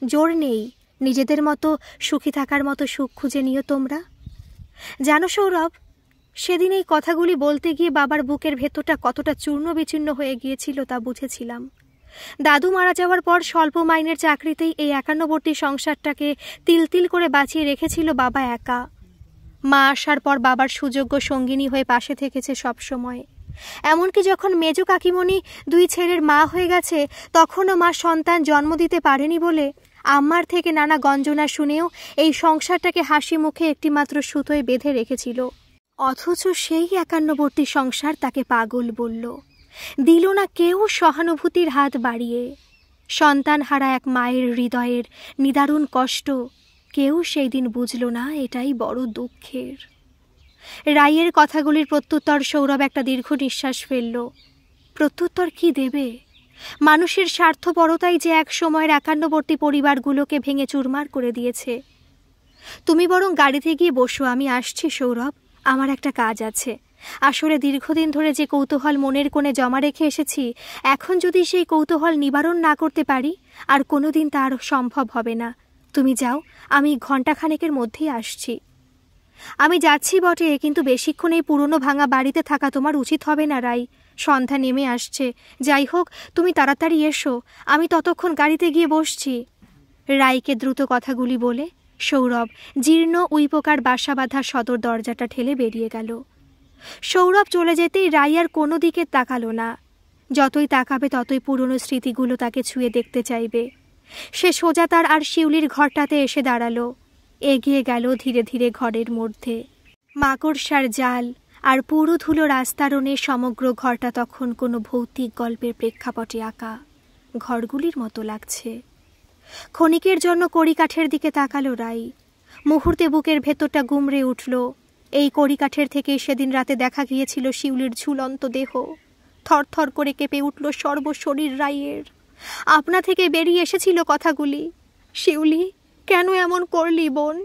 জোর নেই, নিজেদের মতো সুখী থাকার মতো সুখ খুঁজে নিও তোমরা। জানো সৌরভ, সেদিন এই কথাগুলি বলতে গিয়ে বাবার বুকের ভেতরটা কতটা চূর্ণ বিচূর্ণ হয়ে গিয়েছিল তা বুঝেছিলাম। দাদু মারা যাওয়ার পর স্বল্প মাইনের চাকরিতেই এই একান্নবর্তী সংসারটাকে তিল তিল করে বাঁচিয়ে রেখেছিল বাবা একা। মা আসার পর বাবার সুযোগ্য সঙ্গিনী হয়ে পাশে থেকেছে সব সময়। এমনকি যখন মেজ কাকিমণি 2 ছেলের মা হয়ে গেছে, তখনও মা সন্তান জন্ম দিতে পারেনি বলে আম্মার থেকে নানা গঞ্জনা শুনেও এই সংসারটাকে হাসি মুখে একটিমাত্র সুতোয় বেঁধে রেখেছিল। অথচ সেই 51বর্তী সংসার তাকে পাগল বলল, দিল না কেউ সহানুভূতির হাত বাড়িয়ে। সন্তান হারা এক মায়ের হৃদয়ের নিদারুণ কষ্ট কেউ সেই দিন বুঝল না, এটাই বড় দুঃখের। রায়ের কথাগুলির প্রত্যুত্তর সৌরভ একটা দীর্ঘ নিঃশ্বাস ফেলল। প্রত্যুত্তর কি দেবে? মানুষের স্বার্থপরতাই যে এক সময়ের 51বর্তী পরিবারগুলোকে ভেঙে চুরমার করে দিয়েছে। তুমি বরং গাড়িতে গিয়ে বসো, আমি আসছি সৌরভ, আমার একটা কাজ আছে। আসলে দীর্ঘদিন ধরে যে কৌতূহল মনের কোণে জমা রেখে এসেছি, এখন যদি সেই কৌতূহল নিবারণ না করতে পারি, আর কোনোদিন তা আর সম্ভব হবে না। তুমি যাও, আমি ঘণ্টাখানেকের মধ্যেই আসছি। আমি যাচ্ছি বটে, কিন্তু বেশিক্ষণ এই পুরনো ভাঙা বাড়িতে থাকা তোমার উচিত হবে না রাই। সন্ধ্যা নেমে আসছে। যাই হোক, তুমি তাড়াতাড়ি এসো, আমি ততক্ষণ গাড়িতে গিয়ে বসছি। রাইকে দ্রুত কথাগুলি বলে সৌরভ জীর্ণ উইপোকার বাসা বাঁধা সদর দরজাটা ঠেলে বেরিয়ে গেল। সৌরভ চলে যেতেই রাই আর কোনো দিকে তাকালো না। যতই তাকাবে ততই পুরনো স্মৃতিগুলো তাকে ছুঁয়ে দেখতে চাইবে। সে সোজা তার আর শিউলির ঘরটাতে এসে দাঁড়ালো। এগিয়ে গেল ধীরে ধীরে ঘরের মধ্যে। মাকড়সার জাল আর পুরো ধুলো রাস্তারণে সমগ্র ঘরটা তখন কোনো ভৌতিক গল্পের প্রেক্ষাপটে আঁকা ঘরগুলির মতো লাগছে। ক্ষণিকের জন্য কড়িকাঠের দিকে তাকালো রাই। মুহূর্তে বুকের ভেতরটা গুমড়ে উঠল। এই কড়িকাঠের থেকেই সেদিন রাতে দেখা গিয়েছিল শিউলির ঝুলন্ত দেহ। থরথর করে কেঁপে উঠল সর্বশরীর রাইয়ের। আপনা থেকে বেরিয়ে এসেছিল কথাগুলি, শিউলি কেন এমন করলি বোন?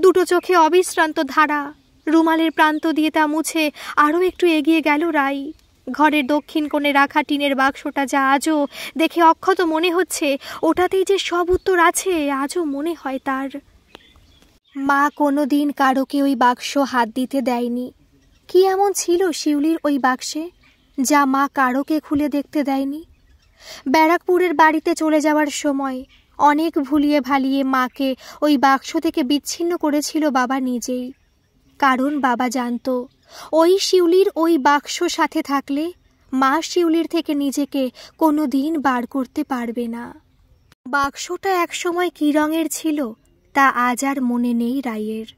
দুটো চোখে অবিশ্রান্ত ধারা। রুমালের প্রান্ত দিয়ে তা মুছে আরও একটু এগিয়ে গেল রাই। ঘরের দক্ষিণ কোণে রাখা টিনের বাক্সটা যা আজও দেখে অক্ষত মনে হচ্ছে, ওটাতেই যে সব উত্তর আছে আজও মনে হয় তার। মা কোনো দিন কারোকে ওই বাক্স হাত দিতে দেয়নি। কি এমন ছিল শিউলির ওই বাক্সে যা মা কারোকে খুলে দেখতে দেয়নি? ব্যারাকপুরের বাড়িতে চলে যাওয়ার সময় অনেক ভুলিয়ে ভালিয়ে মাকে ওই বাক্স থেকে বিচ্ছিন্ন করেছিল বাবা নিজেই। কারণ বাবা জানত ওই শিউলির ওই বাক্স সাথে থাকলে মা শিউলির থেকে নিজেকে কোনো দিন বার করতে পারবে না। বাক্সটা একসময় কী রঙের ছিল তা আজ আর মনে নেই রাইয়ের।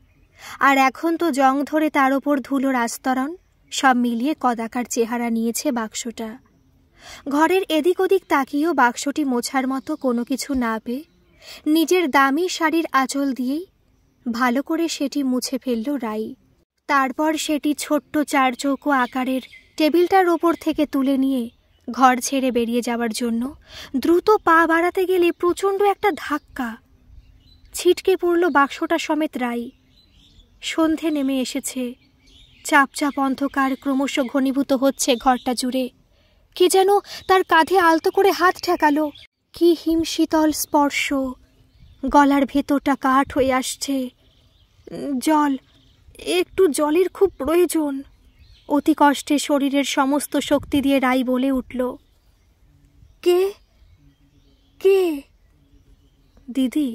আর এখন তো জং ধরে তার ওপর ধুলোর আস্তরণ, সব মিলিয়ে কদাকার চেহারা নিয়েছে বাক্সটা। ঘরের এদিক ওদিক তাকিয়েও বাক্সটি মোছার মতো কোনো কিছু না পেয়ে নিজের দামি শাড়ির আঁচল দিয়েই ভালো করে সেটি মুছে ফেলল রাই। তারপর সেটি ছোট্ট 4 চৌকো আকারের টেবিলটার ওপর থেকে তুলে নিয়ে ঘর ছেড়ে বেরিয়ে যাওয়ার জন্য দ্রুত পা বাড়াতে গেলে প্রচণ্ড একটা ধাক্কা। ছিটকে পড়ল বাক্সটা সমেত রাই। সন্ধে নেমে এসেছে। চাপচাপ অন্ধকার ক্রমশ ঘনীভূত হচ্ছে ঘরটা জুড়ে। কে যেন তার কাঁধে আলতো করে হাত ঠেকালো। কি হিমশীতল স্পর্শ! গলার ভেতরটা কাঠ হয়ে আসছে। জল, একটু জলের খুব প্রয়োজন। অতি কষ্টে শরীরের সমস্ত শক্তি দিয়ে রাই বলে উঠল, কে কে? দিদি,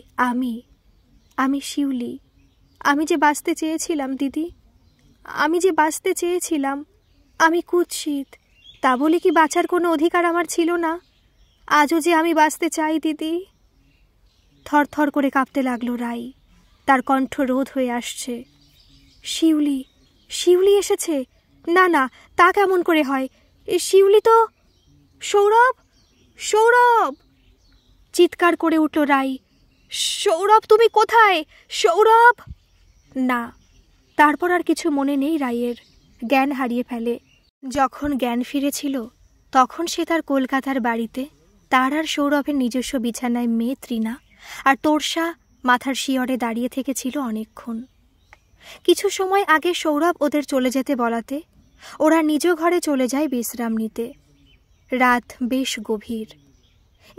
আমি শিউলি। আমি যে বাঁচতে চেয়েছিলাম দিদি, আমি যে বাঁচতে চেয়েছিলাম। আমি কুৎসিত, তা বলে কি বাঁচার কোনো অধিকার আমার ছিল না? আজও যে আমি বাঁচতে চাই দিদি। থরথর করে কাঁপতে লাগলো রাই। তার কণ্ঠ রোধ হয়ে আসছে। শিউলি, শিউলি এসেছে? না না, তা কেমন করে হয়? শিউলি তো... সৌরভ, সৌরভ! চিৎকার করে উঠল রাই। সৌরভ, তুমি কোথায়? সৌরভ! না, তারপর আর কিছু মনে নেই রাইয়ের। জ্ঞান হারিয়ে ফেলে। যখন জ্ঞান ফিরেছিল তখন সে তার কলকাতার বাড়িতে তার আর সৌরভের নিজস্ব বিছানায় মেয়ে তৃণা আর তোরসা মাথার শিয়রে দাঁড়িয়ে থেকেছিল অনেকক্ষণ। কিছু সময় আগে সৌরভ ওদের চলে যেতে বলাতে ওরা নিজ ঘরে চলে যায় বিশ্রাম নিতে। রাত বেশ গভীর।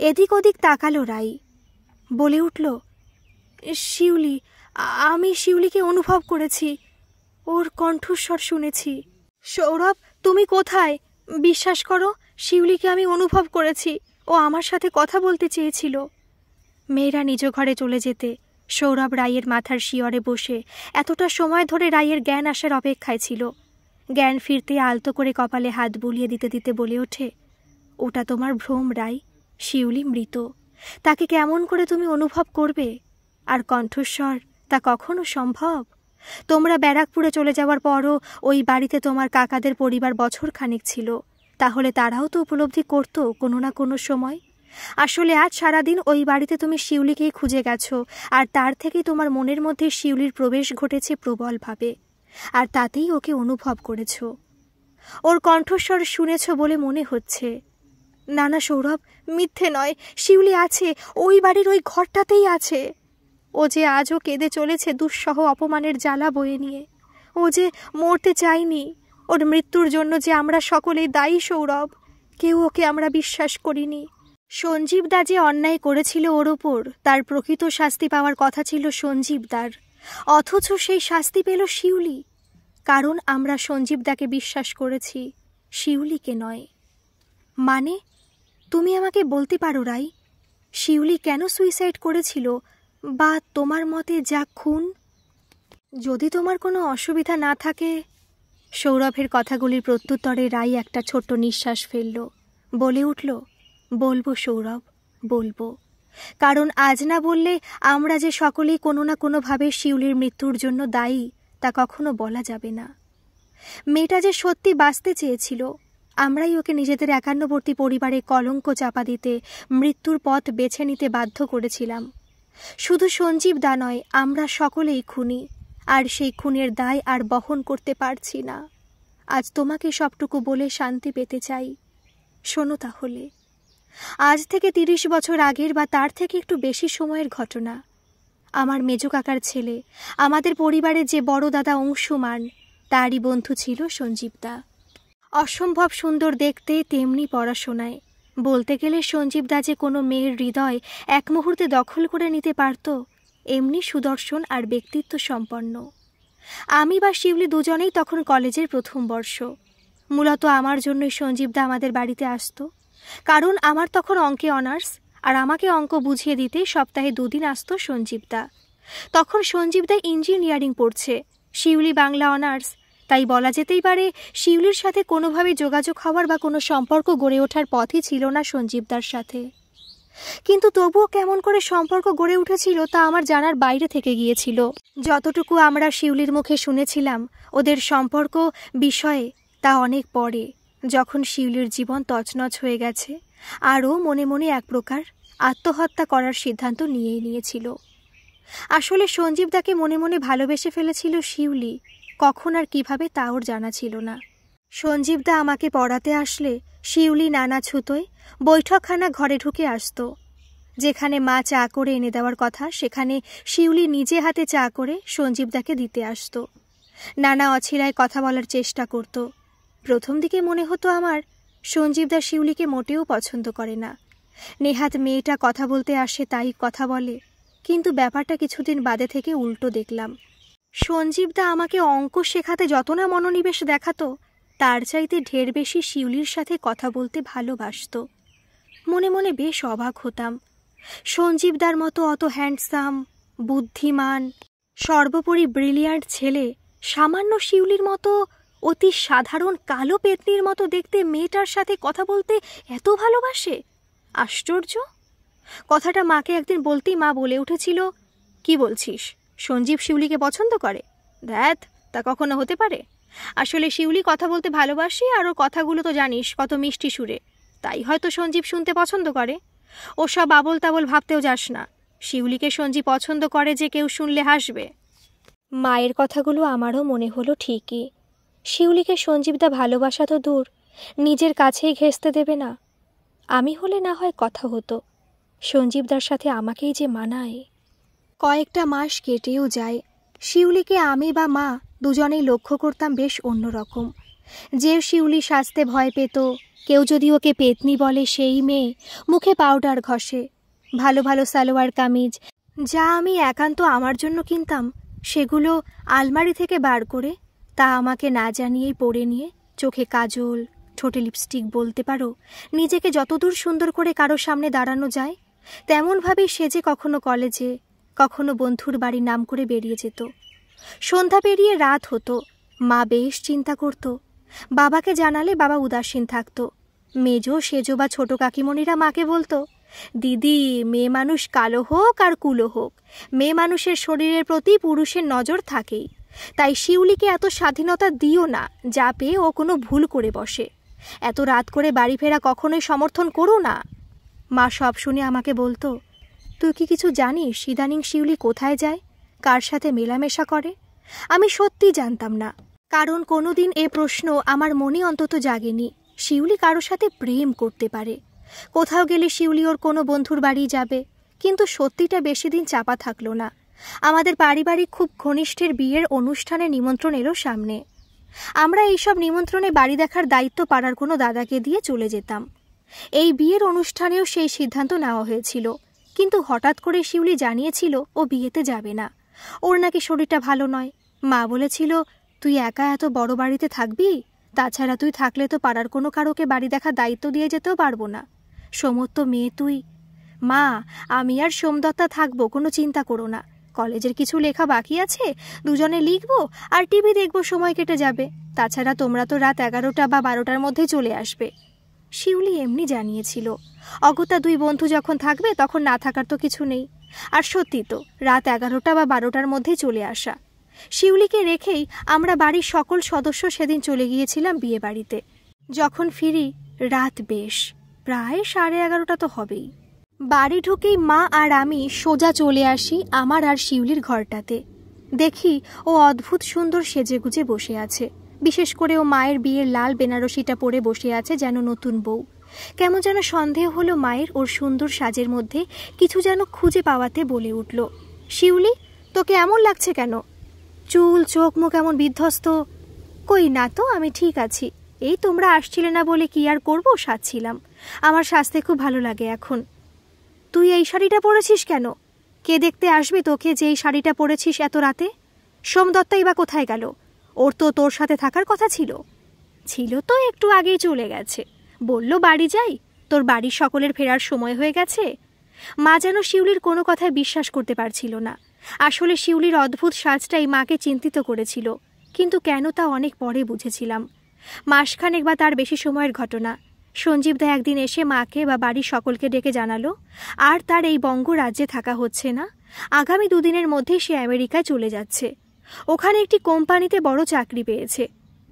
এদিক ওদিক তাকালো রাই। বলে উঠল, শিউলি, আমি শিউলিকে অনুভব করেছি, ওর কণ্ঠস্বর শুনেছি। সৌরভ, তুমি কোথায়? বিশ্বাস করো, শিউলিকে আমি অনুভব করেছি। ও আমার সাথে কথা বলতে চেয়েছিল। মেয়েরা নিজ ঘরে চলে যেতে সৌরভ রাইয়ের মাথার শিয়রে বসে এতটা সময় ধরে রাইয়ের জ্ঞান আসার অপেক্ষায় ছিল। জ্ঞান ফিরতে আলতো করে কপালে হাত বুলিয়ে দিতে দিতে বলে ওঠে, ওটা তোমার ভ্রম রাই, শিউলি মৃত। তাকে কেমন করে তুমি অনুভব করবে? আর কণ্ঠস্বর, তা কখনো সম্ভব? তোমরা ব্যারাকপুরে চলে যাওয়ার পরও ওই বাড়িতে তোমার কাকাদের পরিবার বছর খানেক ছিল, তাহলে তারাও তো উপলব্ধি করতো কোনো না কোনো সময়। আসলে আজ সারাদিন ওই বাড়িতে তুমি শিউলিকেই খুঁজে গেছো, আর তার থেকেই তোমার মনের মধ্যে শিউলির প্রবেশ ঘটেছে প্রবলভাবে, আর তাতেই ওকে অনুভব করেছ। ওর কণ্ঠস্বর শুনেছ বলে মনে হচ্ছে। না না সৌরভ, মিথ্যে নয়, শিউলি আছে, ওই বাড়ির ওই ঘরটাতেই আছে। ও যে আজও কেঁদে চলেছে দুঃসহ অপমানের জ্বালা বয়ে নিয়ে। ও যে মরতে চায়নি, ওর মৃত্যুর জন্য যে আমরা সকলেই দায়ী সৌরভ। কেউ ওকে আমরা বিশ্বাস করিনি। সঞ্জীবদা যে অন্যায় করেছিল ওর ওপর, তার প্রকৃত শাস্তি পাওয়ার কথা ছিল সঞ্জীবদার, অথচ সেই শাস্তি পেল শিউলি। কারণ আমরা সঞ্জীবদাকে বিশ্বাস করেছি, শিউলিকে নয়। মানে, তুমি আমাকে বলতে পারো রাই, শিউলি কেন সুইসাইড করেছিল, বা তোমার মতে যা খুন? যদি তোমার কোনো অসুবিধা না থাকে। সৌরভের কথাগুলির প্রত্যুত্তরে রাই একটা ছোট্ট নিঃশ্বাস ফেলল, বলে উঠল, বলবো সৌরভ, বলবো। কারণ আজ না বললে আমরা যে সকলেই কোনো না কোনোভাবে শিউলির মৃত্যুর জন্য দায়ী, তা কখনো বলা যাবে না। মেয়েটা যে সত্যি বাঁচতে চেয়েছিল, আমরাই ওকে নিজেদের একান্নবর্তী পরিবারে কলঙ্ক চাপা দিতে, মৃত্যুর পথ বেছে নিতে বাধ্য করেছিলাম। শুধু সঞ্জীব দা নয়, আমরা সকলেই খুনি, আর সেই খুনের দায় আর বহন করতে পারছি না। আজ তোমাকে সবটুকু বলে শান্তি পেতে চাই। শোনো তাহলে, আজ থেকে 30 বছর আগের বা তার থেকে একটু বেশি সময়ের ঘটনা। আমার মেজো কাকার ছেলে, আমাদের পরিবারের যে বড় দাদা অংশুমান, তারই বন্ধু ছিল সঞ্জীবদা। অসম্ভব সুন্দর দেখতে, তেমনি পড়াশোনায়। বলতে গেলে সঞ্জীবদা যে কোনো মেয়ের হৃদয় এক মুহূর্তে দখল করে নিতে পারত, এমনি সুদর্শন আর ব্যক্তিত্ব সম্পন্ন। আমি বা শিউলি দুজনেই তখন কলেজের প্রথম বর্ষ। মূলত আমার জন্যই সঞ্জীবদা আমাদের বাড়িতে আসতো, কারণ আমার তখন অঙ্কে অনার্স, আর আমাকে অঙ্ক বুঝিয়ে দিতে সপ্তাহে 2 দিন আসতো সঞ্জীবদা। তখন সঞ্জীবদা ইঞ্জিনিয়ারিং পড়ছে, শিউলি বাংলা অনার্স। তাই বলা যেতেই পারে শিউলির সাথে কোনোভাবে যোগাযোগ হওয়ার বা কোনো সম্পর্ক গড়ে ওঠার পথই ছিল না সঞ্জীবদার সাথে। কিন্তু তবুও কেমন করে সম্পর্ক গড়ে উঠেছিল তা আমার জানার বাইরে থেকে গিয়েছিল। যতটুকু আমরা শিউলির মুখে শুনেছিলাম ওদের সম্পর্ক বিষয়ে, তা অনেক পরে, যখন শিউলির জীবন তছনছ হয়ে গেছে, আরও মনে মনে এক প্রকার আত্মহত্যা করার সিদ্ধান্ত নিয়েই নিয়েছিল। আসলে সঞ্জীবদাকে মনে মনে ভালোবেসে ফেলেছিল শিউলি, কখন আর কিভাবে তা ওর জানা ছিল না। সঞ্জীবদা আমাকে পড়াতে আসলে শিউলি নানা ছুতোয় বৈঠকখানা ঘরে ঢুকে আসতো। যেখানে মা চা করে এনে দেওয়ার কথা, সেখানে শিউলি নিজে হাতে চা করে সঞ্জীবদাকে দিতে আসতো। নানা অছিলায় কথা বলার চেষ্টা করত। প্রথম দিকে মনে হতো আমার, সঞ্জীবদা শিউলিকে মোটেও পছন্দ করে না। নেহাত মেয়েটা কথা বলতে আসে তাই কথা বলে। কিন্তু ব্যাপারটা কিছুদিন বাদে থেকে উল্টো দেখলাম। সঞ্জীবদা আমাকে অঙ্ক শেখাতে যত না মনোনিবেশ দেখাতো, তার চাইতে ঢের বেশি শিউলির সাথে কথা বলতে ভালোবাসত। মনে মনে বেশ অবাক হতাম। সঞ্জীবদার মতো অত হ্যান্ডসাম, বুদ্ধিমান, সর্বোপরি ব্রিলিয়ান্ট ছেলে সামান্য শিউলির মতো অতি সাধারণ কালো পেতনির মতো দেখতে মেয়েটার সাথে কথা বলতে এত ভালোবাসে। আশ্চর্য! কথাটা মাকে একদিন বলতেই মা বলে উঠেছিল, কি বলছিস, সঞ্জীব শিউলিকে পছন্দ করে? ধ্যাত, তা কখনো হতে পারে? আসলে শিউলি কথা বলতে ভালোবাসে, আর ওর কথাগুলো তো জানিস কত মিষ্টি সুরে, তাই হয়তো সঞ্জীব শুনতে পছন্দ করে। ওসব আবল তাবল ভাবতেও যাস না। শিউলিকে সঞ্জীব পছন্দ করে যে কেউ শুনলে হাসবে। মায়ের কথাগুলো আমারও মনে হলো ঠিকই। শিউলিকে সঞ্জীবদা ভালোবাসা তো দূর, নিজের কাছেই ঘেঁষতে দেবে না। আমি হলে না হয় কথা হতো, সঞ্জীবদার সাথে আমাকেই যে মানায়। কয়েকটা মাস কেটেও যায়। শিউলিকে আমি বা মা দুজনেই লক্ষ্য করতাম বেশ অন্যরকম। যে শিউলি সাজতে ভয় পেত, কেউ যদি ওকে পেতনি বলে, সেই মেয়ে মুখে পাউডার ঘষে, ভালো ভালো সালোয়ার কামিজ যা আমি একান্ত আমার জন্য কিনতাম, সেগুলো আলমারি থেকে বার করে তা আমাকে না জানিয়েই পরে নিয়ে চোখে কাজল, ঠোঁটে লিপস্টিক বলতে পারো, নিজেকে যতদূর সুন্দর করে কারো সামনে দাঁড়ানো যায় তেমনভাবেই সেজে কখনো কলেজে, কখনো বন্ধুর বাড়ির নাম করে বেরিয়ে যেত। সন্ধ্যা পেরিয়ে রাত হতো, মা বেশ চিন্তা করত। বাবাকে জানালে বাবা উদাসীন থাকত। মেজো সেজো বা ছোট কাকিমণিরা মাকে বলতো, দিদি, মেয়ে মানুষ কালো হোক আর কুলো হোক, মেয়ে মানুষের শরীরের প্রতি পুরুষের নজর থাকেই। তাই শিউলিকে এত স্বাধীনতা দিও না, যা পেয়ে ও কোনো ভুল করে বসে। এত রাত করে বাড়ি ফেরা কখনোই সমর্থন করো না। মা সব শুনে আমাকে বলতো, তুই কি কিছু জানিস ইদানিং শিউলি কোথায় যায়, কার সাথে মেলামেশা করে? আমি সত্যি জানতাম না, কারণ কোনোদিন এ প্রশ্ন আমার মনে অন্তত জাগেনি। শিউলি কারোর সাথে প্রেম করতে পারে, কোথাও গেলে শিউলি ওর কোনো বন্ধুর বাড়ি যাবে। কিন্তু সত্যিটা বেশি দিন চাপা থাকলো না। আমাদের পারিবারিক খুব ঘনিষ্ঠের বিয়ের অনুষ্ঠানের নিমন্ত্রণ এলো সামনে। আমরা এইসব নিমন্ত্রণে বাড়ি দেখার দায়িত্ব পাড়ার কোনো দাদাকে দিয়ে চলে যেতাম। এই বিয়ের অনুষ্ঠানেও সেই সিদ্ধান্ত নেওয়া হয়েছিল, কিন্তু হঠাৎ করে শিউলি জানিয়েছিল ও বিয়েতে যাবে না। ওর নাকি শরীরটা ভালো নয়। মা বলেছিল, তুই একা এত বড় বাড়িতে থাকবি? তাছাড়া তুই থাকলে তো পাড়ার কোনো কারোকে বাড়ি দেখার দায়িত্ব দিয়ে যেতেও পারবো না। সমস্ত মেয়ে তুই। মা, আমি আর সোমদত্তা থাকবো, কোনো চিন্তা করো না। কলেজের কিছু লেখা বাকি আছে, দুজনে লিখবো আর টিভি দেখবো, সময় কেটে যাবে। তাছাড়া তোমরা তো রাত 11টা বা 12টার মধ্যে চলে আসবে। শিউলি এমনি জানিয়েছিল। অগত্যা দুই বন্ধু যখন থাকবে তখন না থাকার তো কিছু নেই। আর সত্যি তো, রাত 11টা বা 12টার মধ্যেই চলে আসা। শিউলিকে রেখেই আমরা বাড়ির সকল সদস্য সেদিন চলে গিয়েছিলাম বিয়ে বাড়িতে। যখন ফিরি রাত বেশ প্রায় 11:30 তো হবেই। বাড়ি ঢুকেই মা আর আমি সোজা চলে আসি আমার আর শিউলির ঘরটাতে। দেখি ও অদ্ভুত সুন্দর সেজেগুজে বসে আছে। বিশেষ করে ও মায়ের বিয়ের লাল বেনারসিটা পরে বসে আছে যেন নতুন বউ। কেমন যেন সন্দেহ হলো মায়ের ওর সুন্দর সাজের মধ্যে কিছু যেন খুঁজে পাওয়াতে বলে উঠল, শিউলি, তোকে এমন লাগছে কেন? চুল চোখ মুখ এমন বিধ্বস্ত। কই না তো, আমি ঠিক আছি। এই তোমরা আসছিলে না বলে কি আর করবো, সাজছিলাম। আমার সাজতে খুব ভালো লাগে এখন। তুই এই শাড়িটা পরেছিস কেন? কে দেখতে আসবে তোকে যে এই শাড়িটা পরেছিস এত রাতে? সোমদত্তাই বা কোথায় গেল? ওর তো তোর সাথে থাকার কথা ছিল। ছিল তো, একটু আগেই চলে গেছে। বলল বাড়ি যাই, তোর বাড়ির সকলের ফেরার সময় হয়ে গেছে। মা যেন শিউলির কোনো কথায় বিশ্বাস করতে পারছিল না। আসলে শিউলির অদ্ভুত সাজটাই মাকে চিন্তিত করেছিল, কিন্তু কেন তা অনেক পরে বুঝেছিলাম। মাসখানেক বা তার বেশি সময়ের ঘটনা। সঞ্জীবদা একদিন এসে মাকে বা বাড়ির সকলকে ডেকে জানালো আর তার এই বঙ্গরাজ্যে থাকা হচ্ছে না। আগামী 2 দিনের মধ্যেই সে আমেরিকায় চলে যাচ্ছে। ওখানে একটি কোম্পানিতে বড় চাকরি পেয়েছে।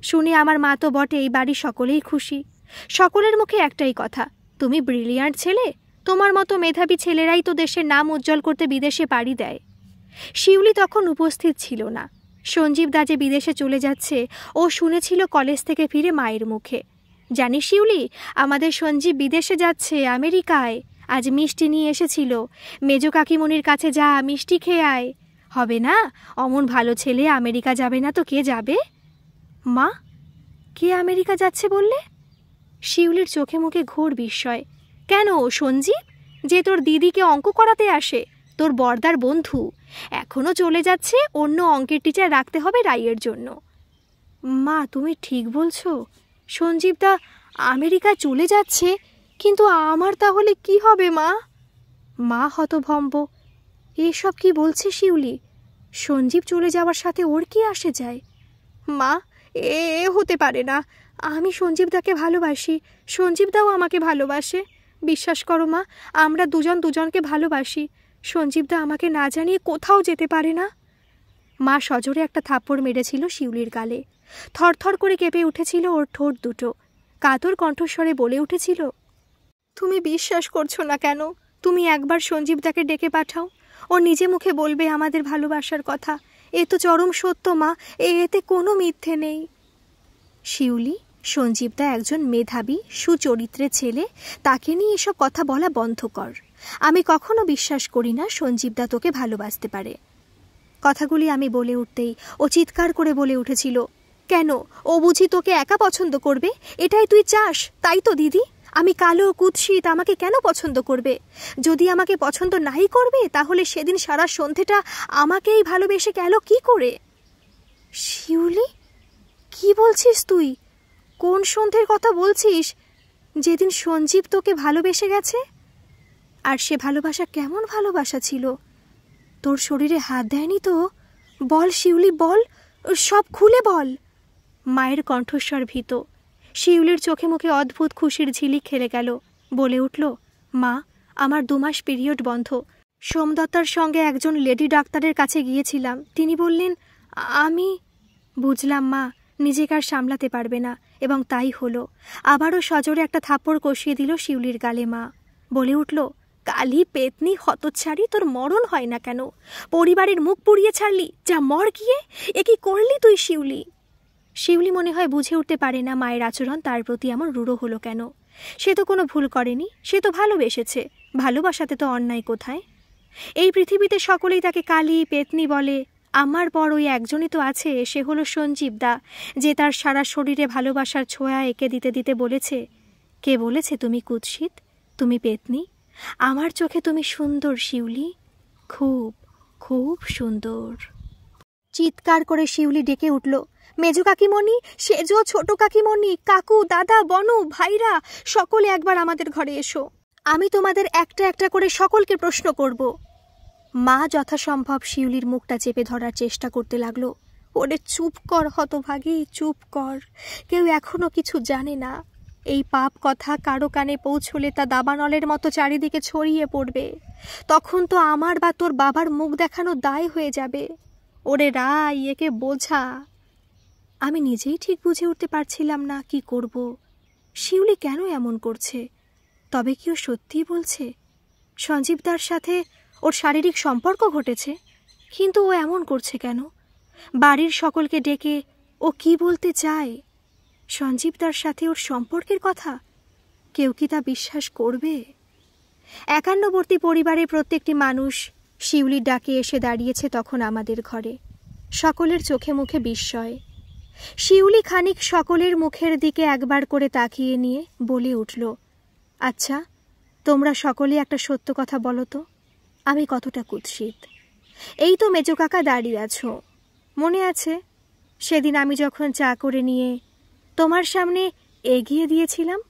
শুনে আমার মা তো বটে, এই বাড়ির সকলেই খুশি। সকলের মুখে একটাই কথা, তুমি ব্রিলিয়ান্ট ছেলে, তোমার মতো মেধাবী ছেলেরাই তো দেশের নাম উজ্জ্বল করতে বিদেশে পাড়ি দেয়। শিউলি তখন উপস্থিত ছিল না। সঞ্জীবদা যে বিদেশে চলে যাচ্ছে ও শুনেছিল কলেজ থেকে ফিরে মায়ের মুখে। জানিস শিউলি, আমাদের সঞ্জীব বিদেশে যাচ্ছে, আমেরিকায়। আজ মিষ্টি নিয়ে এসেছিল। মেজো কাকিমণির কাছে যা, মিষ্টি খেয়ে আয়। হবে না, অমন ভালো ছেলে আমেরিকা যাবে না তো কে যাবে? মা, কে আমেরিকা যাচ্ছে বললে? শিউলির চোখে মুখে ঘোর বিস্ময়। কেন, সঞ্জীব যে তোর দিদিকে অঙ্ক করাতে আসে, তোর বর্দার বন্ধু, এখনও চলে যাচ্ছে। অন্য অঙ্কের টিচার রাখতে হবে রাইয়ের জন্য। মা, তুমি ঠিক বলছো। সঞ্জীবদা আমেরিকায় চলে যাচ্ছে, কিন্তু আমার তাহলে কি হবে মা? মা হতভম্ব। এসব কি বলছে শিউলি? সঞ্জীব চলে যাওয়ার সাথে ওর কি আসে যায়? মা, এ হতে পারে না। আমি সঞ্জীবদাকে ভালোবাসি, সঞ্জীবদাও আমাকে ভালোবাসে। বিশ্বাস করো মা, আমরা দুজন দুজনকে ভালোবাসি। সঞ্জীবদা আমাকে না জানিয়ে কোথাও যেতে পারে না। মা সজোরে একটা থাপ্পড় মেরেছিল শিউলির গালে। থরথর করে কেঁপে উঠেছিল ওর ঠোঁট দুটো। কাতর কণ্ঠস্বরে বলে উঠেছিল, তুমি বিশ্বাস করছো না কেন? তুমি একবার সঞ্জীবদাকে ডেকে পাঠাও, ও নিজে মুখে বলবে আমাদের ভালোবাসার কথা। এ তো চরম সত্য মা, এতে কোনো মিথ্যে নেই। শিউলি, সঞ্জীবদা একজন মেধাবী সুচরিত্রের ছেলে, তাকে নিয়ে এসব কথা বলা বন্ধ কর। আমি কখনো বিশ্বাস করি না সঞ্জীবদা তোকে ভালোবাসতে পারে। কথাগুলি আমি বলে উঠতেই ও চিৎকার করে বলে উঠেছিল, কেন, ও বুঝি তোকে একা পছন্দ করবে? এটাই তুই চাস, তাই তো দিদি? আমি কালো কুৎসিত, আমাকে কেন পছন্দ করবে? যদি আমাকে পছন্দ নাই করবে তাহলে সেদিন সারা সন্ধেটা আমাকেই ভালোবেসে গেল কি করে? শিউলি, কি বলছিস তুই? কোন সন্ধ্যের কথা বলছিস? যেদিন সঞ্জীব তোকে ভালোবেসে গেছে? আর সে ভালোবাসা কেমন ভালোবাসা ছিল? তোর শরীরে হাত দেয়নি তো? বল শিউলি, বল, সব খুলে বল। মায়ের কণ্ঠস্বর ভীত। শিউলির চোখে মুখে অদ্ভুত খুশির ঝিলিক খেলে গেল। বলে উঠল, মা, আমার 2 মাস পিরিয়ড বন্ধ। সোমদত্তার সঙ্গে একজন লেডি ডাক্তারের কাছে গিয়েছিলাম, তিনি বললেন আমি। বুঝলাম মা নিজেকে আর সামলাতে পারবে না, এবং তাই হলো। আবারও সজোরে একটা থাপ্পড় কষিয়ে দিল শিউলির গালে মা। বলে উঠল, কালি পেতনি হতচ্ছাড়ি, তোর মরণ হয় না কেন? পরিবারের মুখ পুড়িয়ে ছাড়লি, যা মর গিয়ে। এ কি করলি তুই শিউলি? শিউলি মনে হয় বুঝে উঠতে পারে না মায়ের আচরণ তার প্রতি এমন রূঢ় হলো কেন। সে তো কোনো ভুল করেনি, সে তো ভালোবেসেছে। ভালোবাসাতে তো অন্যায় কোথায়? এই পৃথিবীতে সকলেই তাকে কালি পেতনি বলে। আমার পর ওই একজনই তো আছে, সে হলো সঞ্জীব দা, যে তার সারা শরীরে ভালোবাসার ছোঁয়া এঁকে দিতে দিতে বলেছে, কে বলেছে তুমি কুৎসিত, তুমি পেতনি? আমার চোখে তুমি সুন্দর শিউলি, খুব খুব সুন্দর। চিৎকার করে শিউলি ডেকে উঠল, মেজো কাকিমণি, সেজো, ছোট কাকিমণি, কাকু, দাদা, বনু, ভাইরা, সকলে একবার আমাদের ঘরে এসো। আমি তোমাদের একটা একটা করে সকলকে প্রশ্ন করব। মা যথাসম্ভব শিউলির মুখটা চেপে ধরার চেষ্টা করতে লাগলো। ওরে চুপ কর হতভাগী, চুপ কর। কেউ এখনো কিছু জানে না। এই পাপ কথা কারো কানে পৌঁছলে তা দাবানলের মতো চারিদিকে ছড়িয়ে পড়বে। তখন তো আমার বা তোর বাবার মুখ দেখানো দায় হয়ে যাবে। ওরে রাই, একে বোঝা। আমি নিজেই ঠিক বুঝে উঠতে পারছিলাম না কি করব। শিউলি কেন এমন করছে? তবে কি ও সত্যিই বলছে? সঞ্জীবদার সাথে ওর শারীরিক সম্পর্ক ঘটেছে, কিন্তু ও এমন করছে কেন? বাড়ির সকলকে ডেকে ও কি বলতে চায়? সঞ্জীবদার সাথে ওর সম্পর্কের কথা? কেউ কি তা বিশ্বাস করবে? একান্নবর্তী পরিবারের প্রত্যেকটি মানুষ শিউলির ডাকে এসে দাঁড়িয়েছে তখন আমাদের ঘরে। সকলের চোখে মুখে বিস্ময়। শিউলি খানিক সকলের মুখের দিকে একবার করে তাকিয়ে নিয়ে বলে উঠল, আচ্ছা, তোমরা সকলে একটা সত্য কথা বলো তো, আমি কতটা কুৎসিত? এই তো মেজো কাকা দাঁড়িয়ে আছো, মনে আছে সেদিন আমি যখন চা করে নিয়ে তোমার সামনে এগিয়ে দিয়েছিলাম,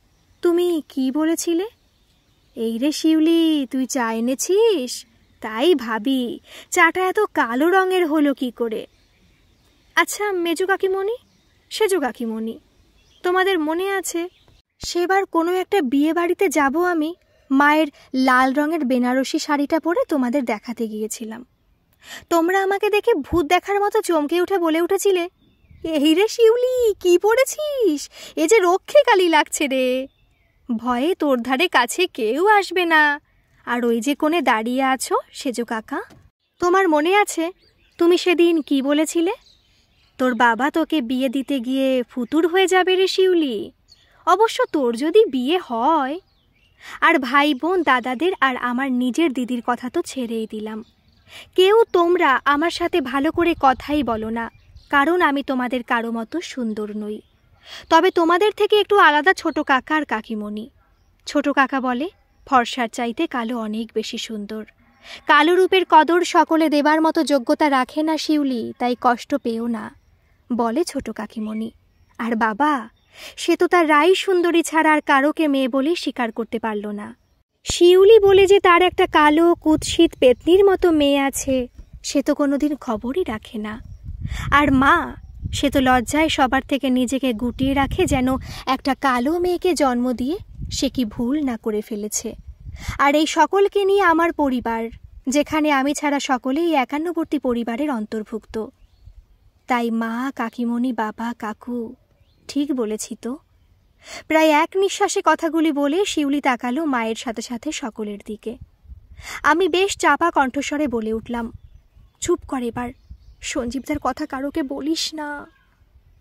তুমি কি বলেছিলে? এই রে শিউলি, তুই চা এনেছিস? তাই ভাবি চাটা এত কালো রঙের হলো কি করে। আচ্ছা মেজো কাকিমণি, সেজো কাকিমণি, তোমাদের মনে আছে সেবার কোনো একটা বিয়ে বাড়িতে যাব, আমি মায়ের লাল রঙের বেনারসি শাড়িটা পরে তোমাদের দেখাতে গিয়েছিলাম। তোমরা আমাকে দেখে ভূত দেখার মতো চমকে উঠে বলে উঠেছিলে, এই রে শিউলি, কি পড়েছিস? এ যে রক্ষে কালি লাগছে রে, ভয়ে তোর ধারে কাছে কেউ আসবে না। আর ওই যে কোণে দাঁড়িয়ে আছো সেজো কাকা, তোমার মনে আছে তুমি সেদিন কি বলেছিলে? তোর বাবা তোকে বিয়ে দিতে গিয়ে ফুতুর হয়ে যাবে রে শিউলি। অবশ্য তোর যদি বিয়ে হয়, আর ভাই বোন দাদাদের আর আমার নিজের দিদির কথা তো ছেড়েই দিলাম, কেউ তোমরা আমার সাথে ভালো করে কথাই বলো না, কারণ আমি তোমাদের কারো মতো সুন্দর নই। তবে তোমাদের থেকে একটু আলাদা ছোট কাকা আর কাকিমণি। ছোট কাকা বলে, ফর্সার চাইতে কালো অনেক বেশি সুন্দর। কালো রূপের কদর সকলে দেবার মতো যোগ্যতা রাখে না শিউলি, তাই কষ্ট পেও না, বলে ছোট কাকিমণি। আর বাবা, সে তো তার রাই সুন্দরী ছাড়া আর কারোকে মেয়ে বলে স্বীকার করতে পারল না। শিউলি বলে যে তার একটা কালো কুৎসিত পেতনির মতো মেয়ে আছে, সে তো কোনোদিন খবরই রাখে না। আর মা, সে তো লজ্জায় সবার থেকে নিজেকে গুটিয়ে রাখে, যেন একটা কালো মেয়েকে জন্ম দিয়ে সে কি ভুল না করে ফেলেছে। আর এই সকলকে নিয়ে আমার পরিবার, যেখানে আমি ছাড়া সকলেই একান্নবর্তী পরিবারের অন্তর্ভুক্ত। তাই মা, কাকিমণি, বাবা, কাকু, ঠিক বলেছি তো? প্রায় এক নিঃশ্বাসে কথাগুলি বলে শিউলি তাকালো মায়ের সাথে সাথে সকলের দিকে। আমি বেশ চাপা কণ্ঠস্বরে বলে উঠলাম, চুপ কর এবার, সঞ্জীবদার কথা কারোকে বলিস না।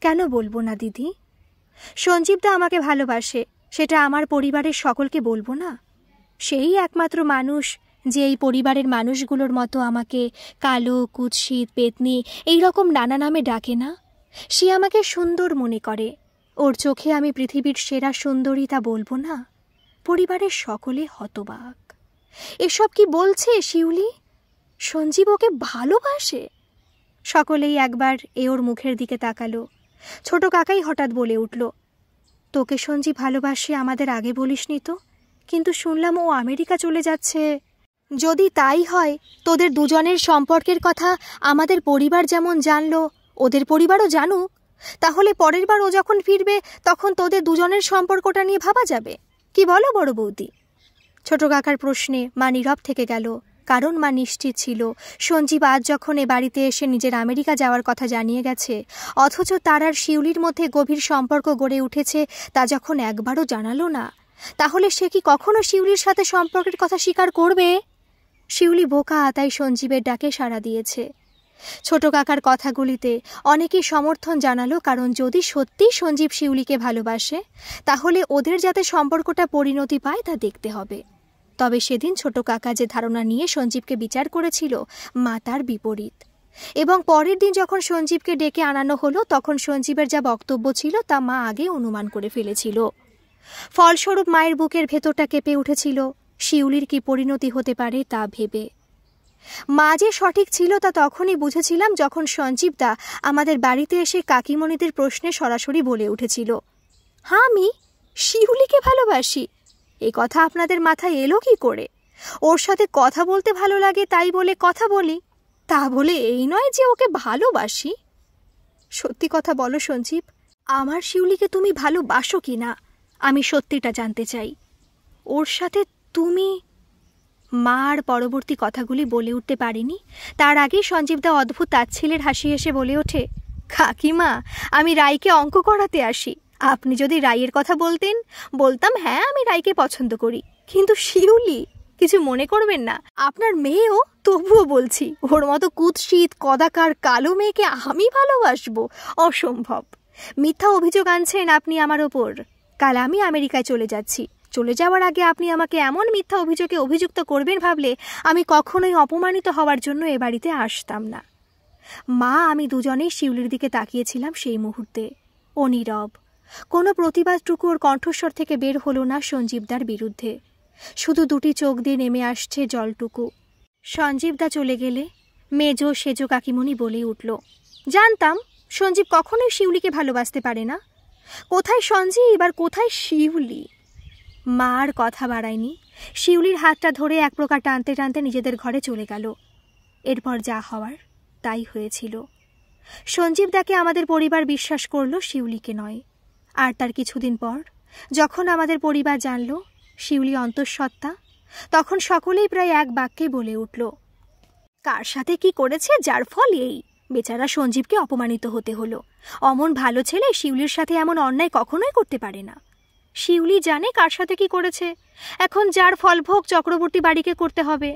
কেন বলবো না দিদি? সঞ্জীবদা আমাকে ভালোবাসে, সেটা আমার পরিবারের সকলকে বলবো না? সেই একমাত্র মানুষ যে এই পরিবারের মানুষগুলোর মতো আমাকে কালো, কুৎসিত, পেতনি এই রকম নানা নামে ডাকে না। সে আমাকে সুন্দর মনে করে, ওর চোখে আমি পৃথিবীর সেরা সুন্দরী, তা বলবো না? পরিবারের সকলে হতবাক। এসব কি বলছে শিউলি? সঞ্জীব ওকে ভালোবাসে? সকলেই একবার ওর মুখের দিকে তাকালো। ছোট কাকাই হঠাৎ বলে উঠল, তোকে সঞ্জীব ভালোবাসে আমাদের আগে বলিসনি তো? কিন্তু শুনলাম ও আমেরিকা চলে যাচ্ছে। যদি তাই হয়, তোদের দুজনের সম্পর্কের কথা আমাদের পরিবার যেমন জানলো, ওদের পরিবারও জানুক, তাহলে পরের বার ও যখন ফিরবে তখন তোদের দুজনের সম্পর্কটা নিয়ে ভাবা যাবে। কি বলো বড় বৌদি? ছোট কাকার প্রশ্নে মা নীরব থেকে গেল, কারণ মা নিশ্চিত ছিল সঞ্জীব আজ যখন এ বাড়িতে এসে নিজের আমেরিকা যাওয়ার কথা জানিয়ে গেছে, অথচ তার আর শিউলির মধ্যে গভীর সম্পর্ক গড়ে উঠেছে, তা যখন একবারও জানালো না, তাহলে সে কি কখনো শিউলির সাথে সম্পর্কের কথা স্বীকার করবে? শিউলি বোকা, তাই সঞ্জীবের ডাকে সাড়া দিয়েছে। ছোট কাকার কথাগুলিতে অনেকেই সমর্থন জানালো, কারণ যদি সত্যি সঞ্জীব শিউলিকে ভালোবাসে তাহলে ওদের যাতে সম্পর্কটা পরিণতি পায় তা দেখতে হবে। তবে সেদিন ছোট কাকা যে ধারণা নিয়ে সঞ্জীবকে বিচার করেছিল, মা তার বিপরীত। এবং পরের দিন যখন সঞ্জীবকে ডেকে আনানো হলো, তখন সঞ্জীবের যা বক্তব্য ছিল তা মা আগে অনুমান করে ফেলেছিল। ফলস্বরূপ মায়ের বুকের ভেতরটা কেঁপে উঠেছিল শিউলির কি পরিণতি হতে পারে তা ভেবে। মা যে সঠিক ছিল তা তখনই বুঝেছিলাম যখন সঞ্জীবদা আমাদের বাড়িতে এসে কাকিমণিদের প্রশ্নে সরাসরি বলে উঠেছিল, হ্যাঁ আমি শিউলিকে ভালোবাসি। এ কথা আপনাদের মাথায় এলো কি করে? ওর সাথে কথা বলতে ভালো লাগে তাই বলে কথা বলি, তা বলে এই নয় যে ওকে ভালোবাসি। সত্যি কথা বলো সঞ্জীব, আমার শিউলিকে তুমি ভালোবাসো কি না? আমি সত্যিটা জানতে চাই। ওর সাথে তুমি... মা আর পরবর্তী কথাগুলি বলে উঠতে পারিনি, তার আগেই সঞ্জীবদা অদ্ভুত তাচ্ছিলের হাসি এসে বলে ওঠে, কাকিমা আমি রাইকে অঙ্ক করাতে আসি। আপনি যদি রাইয়ের কথা বলতেন, বলতাম হ্যাঁ আমি রাইকে পছন্দ করি, কিন্তু শিউলি কিছু মনে করবেন না, আপনার মেয়েও, তবুও বলছি ওর মতো কুৎসিত কদাকার কালো মেয়েকে আমি ভালোবাসবো? অসম্ভব। মিথ্যা অভিযোগ আনছেন আপনি আমার ওপর। কাল আমি আমেরিকায় চলে যাচ্ছি, চলে যাওয়ার আগে আপনি আমাকে এমন মিথ্যা অভিযোগে অভিযুক্ত করবেন ভাবলে আমি কখনোই অপমানিত হওয়ার জন্য এ বাড়িতে আসতাম না। মা আমি দুজনেই শিউলির দিকে তাকিয়েছিলাম সেই মুহূর্তে। ও নীরব, কোনো প্রতিবাদটুকু ওর কণ্ঠস্বর থেকে বের হলো না সঞ্জীবদার বিরুদ্ধে, শুধু দুটি চোখ দিয়ে নেমে আসছে জলটুকু। সঞ্জীবদা চলে গেলে মেজো সেজো কাকিমণি বলে উঠল, জানতাম সঞ্জীব কখনোই শিউলিকে ভালোবাসতে পারে না। কোথায় সঞ্জীব আর কোথায় শিউলি? মা আর কথা বাড়ায়নি, শিউলির হাতটা ধরে এক প্রকার টানতে টানতে নিজেদের ঘরে চলে গেল। এরপর যা হওয়ার তাই হয়েছিল। সঞ্জীবদাকে আমাদের পরিবার বিশ্বাস করল, শিউলিকে নয়। আর তার কিছুদিন পর যখন আমাদের পরিবার জানল শিউলি অন্তঃসত্ত্বা, তখন সকলেই প্রায় এক বাক্যে বলে উঠল, কার সাথে কি করেছে যার ফল এই? বেচারা সঞ্জীবকে অপমানিত হতে হলো। অমন ভালো ছেলে শিউলির সাথে এমন অন্যায় কখনোই করতে পারে না। শিউলি জানে কার সাথে কি করেছে, এখন যার ফলভোগ চক্রবর্তী বাড়িকে করতে হবে।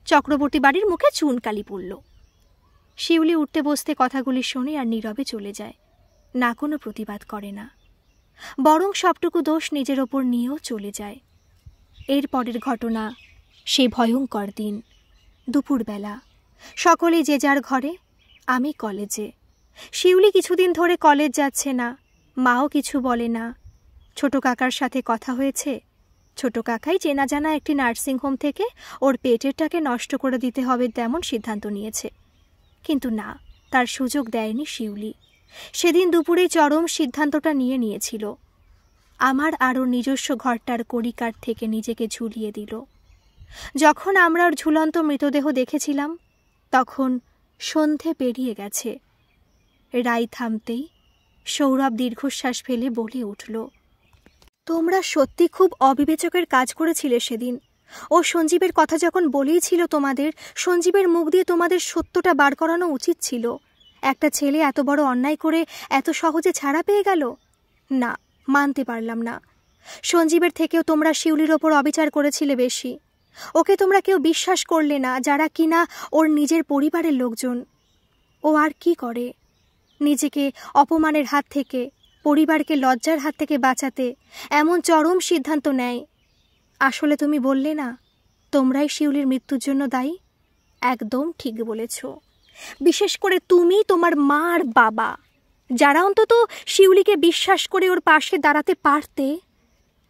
চক্রবর্তী বাড়ির মুখে চুনকালি পড়ল। শিউলি উঠতে বসতে কথাগুলি শোনে আর নীরবে চলে যায়, না কোনো প্রতিবাদ করে না, বরং সবটুকু দোষ নিজের ওপর নিয়েও চলে যায়। এর পরের ঘটনা সেই ভয়ঙ্কর দিন। দুপুরবেলা সকলে যে যার ঘরে, আমি কলেজে। শিউলি কিছুদিন ধরে কলেজ যাচ্ছে না, মাও কিছু বলে না। ছোট কাকার সাথে কথা হয়েছে, ছোট কাকাই চেনা জানা একটি নার্সিংহোম থেকে ওর পেটেরটাকে নষ্ট করে দিতে হবে তেমন সিদ্ধান্ত নিয়েছে। কিন্তু না, তার সুযোগ দেয়নি শিউলি। সেদিন দুপুরে চরম সিদ্ধান্তটা নিয়েছিল। আমার আর ওর নিজস্ব ঘরটার কড়িকাঠ থেকে নিজেকে ঝুলিয়ে দিল। যখন আমরা ওর ঝুলন্ত মৃতদেহ দেখেছিলাম তখন সন্ধে পেরিয়ে গেছে। রাই থামতেই সৌরভ দীর্ঘশ্বাস ফেলে বলে উঠল, তোমরা সত্যি খুব অবিবেচকের কাজ করেছিলে সেদিন। ও সঞ্জীবের কথা যখন বলেইছিল তোমাদের, সঞ্জীবের মুখ দিয়ে তোমাদের সত্যটা বার করানো উচিত ছিল। একটা ছেলে এত বড় অন্যায় করে এত সহজে ছাড়া পেয়ে গেল। না, মানতে পারলাম না। সঞ্জীবের থেকেও তোমরা শিউলির ওপর অবিচার করেছিলে বেশি। ওকে তোমরা কেউ বিশ্বাস করলে না, যারা কিনা ওর নিজের পরিবারের লোকজন। ও আর কি করে? নিজেকে অপমানের হাত থেকে, পরিবারকে লজ্জার হাত থেকে বাঁচাতে এমন চরম সিদ্ধান্ত নেয়। আসলে তুমি বললে না তোমরাই শিউলির মৃত্যুর জন্য দায়ী? একদম ঠিক বলেছ। বিশেষ করে তুমি, তোমার মা আর বাবা, যারা অন্তত শিউলিকে বিশ্বাস করে ওর পাশে দাঁড়াতে পারতে,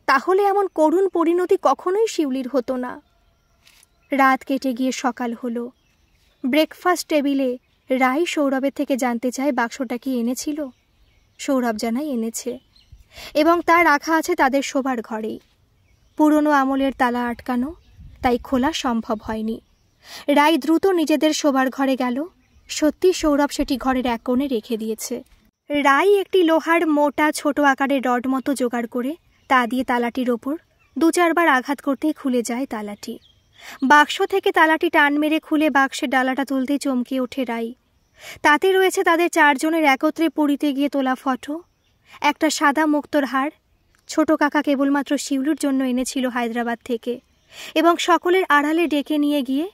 তাহলে এমন করুণ পরিণতি কখনোই শিউলির হতো না। রাত কেটে গিয়ে সকাল হলো। ব্রেকফাস্ট টেবিলে রাই সৌরভের থেকে জানতে চায় বাক্সটা কি এনেছিল। সৌরভ জানাই এনেছে এবং তা রাখা আছে তাদের শোবার ঘরেই। পুরনো আমলের তালা আটকানো, তাই খোলা সম্ভব হয়নি। রাই দ্রুত নিজেদের শোবার ঘরে গেল। সত্যি সৌরভ সেটি ঘরের এক কোণে রেখে দিয়েছে। রাই একটি লোহার মোটা ছোট আকারের রড মতো জোগাড় করে তা দিয়ে তালাটির ওপর 2-4 বার আঘাত করতেই খুলে যায় তালাটি। বাক্স থেকে তালাটি টান মেরে খুলে বাক্সের ডালাটা তুলতেই চমকে ওঠে রাই। তাতে রয়েছে তাদের 4 জনের একত্রে পুরীতে গিয়ে তোলা ফটো, একটা সাদা মুক্তোর হার ছোট কাকা কেবলমাত্র শিউলির জন্য এনেছিল হায়দ্রাবাদ থেকে, এবং সকলের আড়ালে ডেকে নিয়ে গিয়ে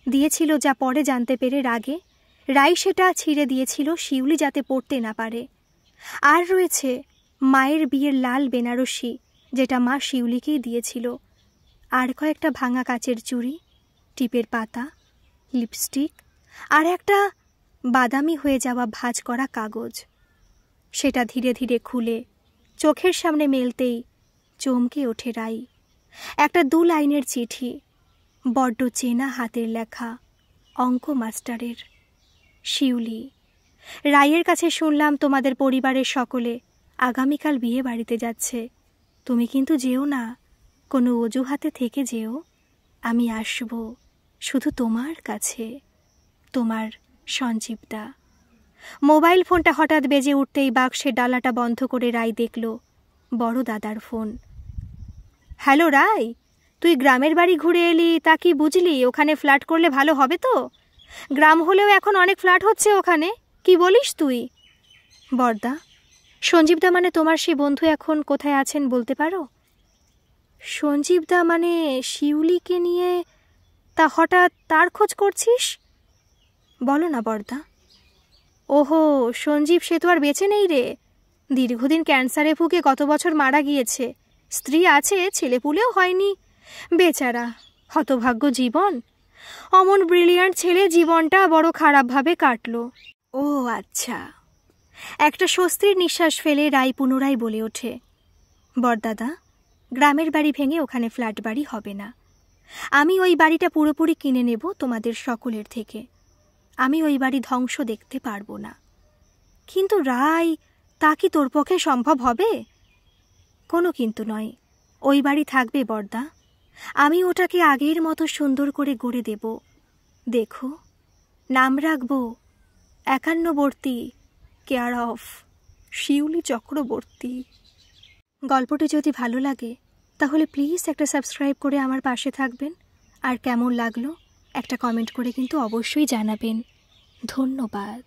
দিয়েছিল, যা পরে জানতে পেরে রাগে রাই সেটা ছিঁড়ে দিয়েছিল শিউলি যাতে পড়তে না পারে। আর রয়েছে মায়ের বিয়ের লাল বেনারসি, যেটা মা শিউলিকেই দিয়েছিল, আর কয়েকটা ভাঙা কাচের চুড়ি, টিপের পাতা, লিপস্টিক, আর একটা বাদামি হয়ে যাওয়া ভাঁজ করা কাগজ। সেটা ধীরে ধীরে খুলে চোখের সামনে মেলতেই চমকে ওঠে রাই। একটা 2 লাইনের চিঠি, বড্ড চেনা হাতের লেখা, অঙ্ক মাস্টারের। শিউলি, রাইয়ের কাছে শুনলাম তোমাদের পরিবারের সকলে আগামীকাল বিয়ে বাড়িতে যাচ্ছে। তুমি কিন্তু যেও না, কোনো অজুহাতে থেকে যেও। আমি আসব শুধু তোমার কাছে, তোমার সঞ্জীবদা। মোবাইল ফোনটা হঠাৎ বেজে উঠতেই বাক্সের ডালাটা বন্ধ করে রাই দেখল বড় দাদার ফোন। হ্যালো রাই, তুই গ্রামের বাড়ি ঘুরে এলি, তা কি বুঝলি? ওখানে ফ্ল্যাট করলে ভালো হবে তো? গ্রাম হলেও এখন অনেক ফ্ল্যাট হচ্ছে ওখানে, কি বলিস তুই? বড়দা, সঞ্জীবদা মানে তোমার সেই বন্ধু এখন কোথায় আছেন বলতে পারো? সঞ্জীবদা মানে শিউলিকে নিয়ে? তা হঠাৎ তার খোঁজ করছিস? বলো না বড়দা। ওহো, সঞ্জীব সে তো আর বেঁচে নেই রে। দীর্ঘদিন ক্যান্সারে ভুগে গত বছর মারা গিয়েছে। স্ত্রী আছে, ছেলেপুলেও হয়নি। বেচারা, হতভাগ্য জীবন। অমন ব্রিলিয়ান্ট ছেলে জীবনটা বড় খারাপভাবে কাটল। ও আচ্ছা। একটা স্বস্তির নিঃশ্বাস ফেলে রাই পুনরায় বলে ওঠে, বড়দাদা, গ্রামের বাড়ি ভেঙে ওখানে ফ্ল্যাট বাড়ি হবে না। আমি ওই বাড়িটা পুরোপুরি কিনে নেব তোমাদের সকলের থেকে। আমি ওই বাড়ি ধ্বংস দেখতে পারবো না। কিন্তু রাই, তা কি তোর পক্ষে সম্ভব হবে? কোনো কিন্তু নয়, ওই বাড়ি থাকবে বড়দা। আমি ওটাকে আগের মতো সুন্দর করে গড়ে দেব। দেখো, নাম রাখব 51বর্তী, কেয়ার অফ শিউলি চক্রবর্তী। গল্পটি যদি ভালো লাগে তাহলে প্লিজ একটা সাবস্ক্রাইব করে আমার পাশে থাকবেন, আর কেমন লাগলো একটা কমেন্ট করে কিন্তু অবশ্যই জানাবেন। ধন্যবাদ।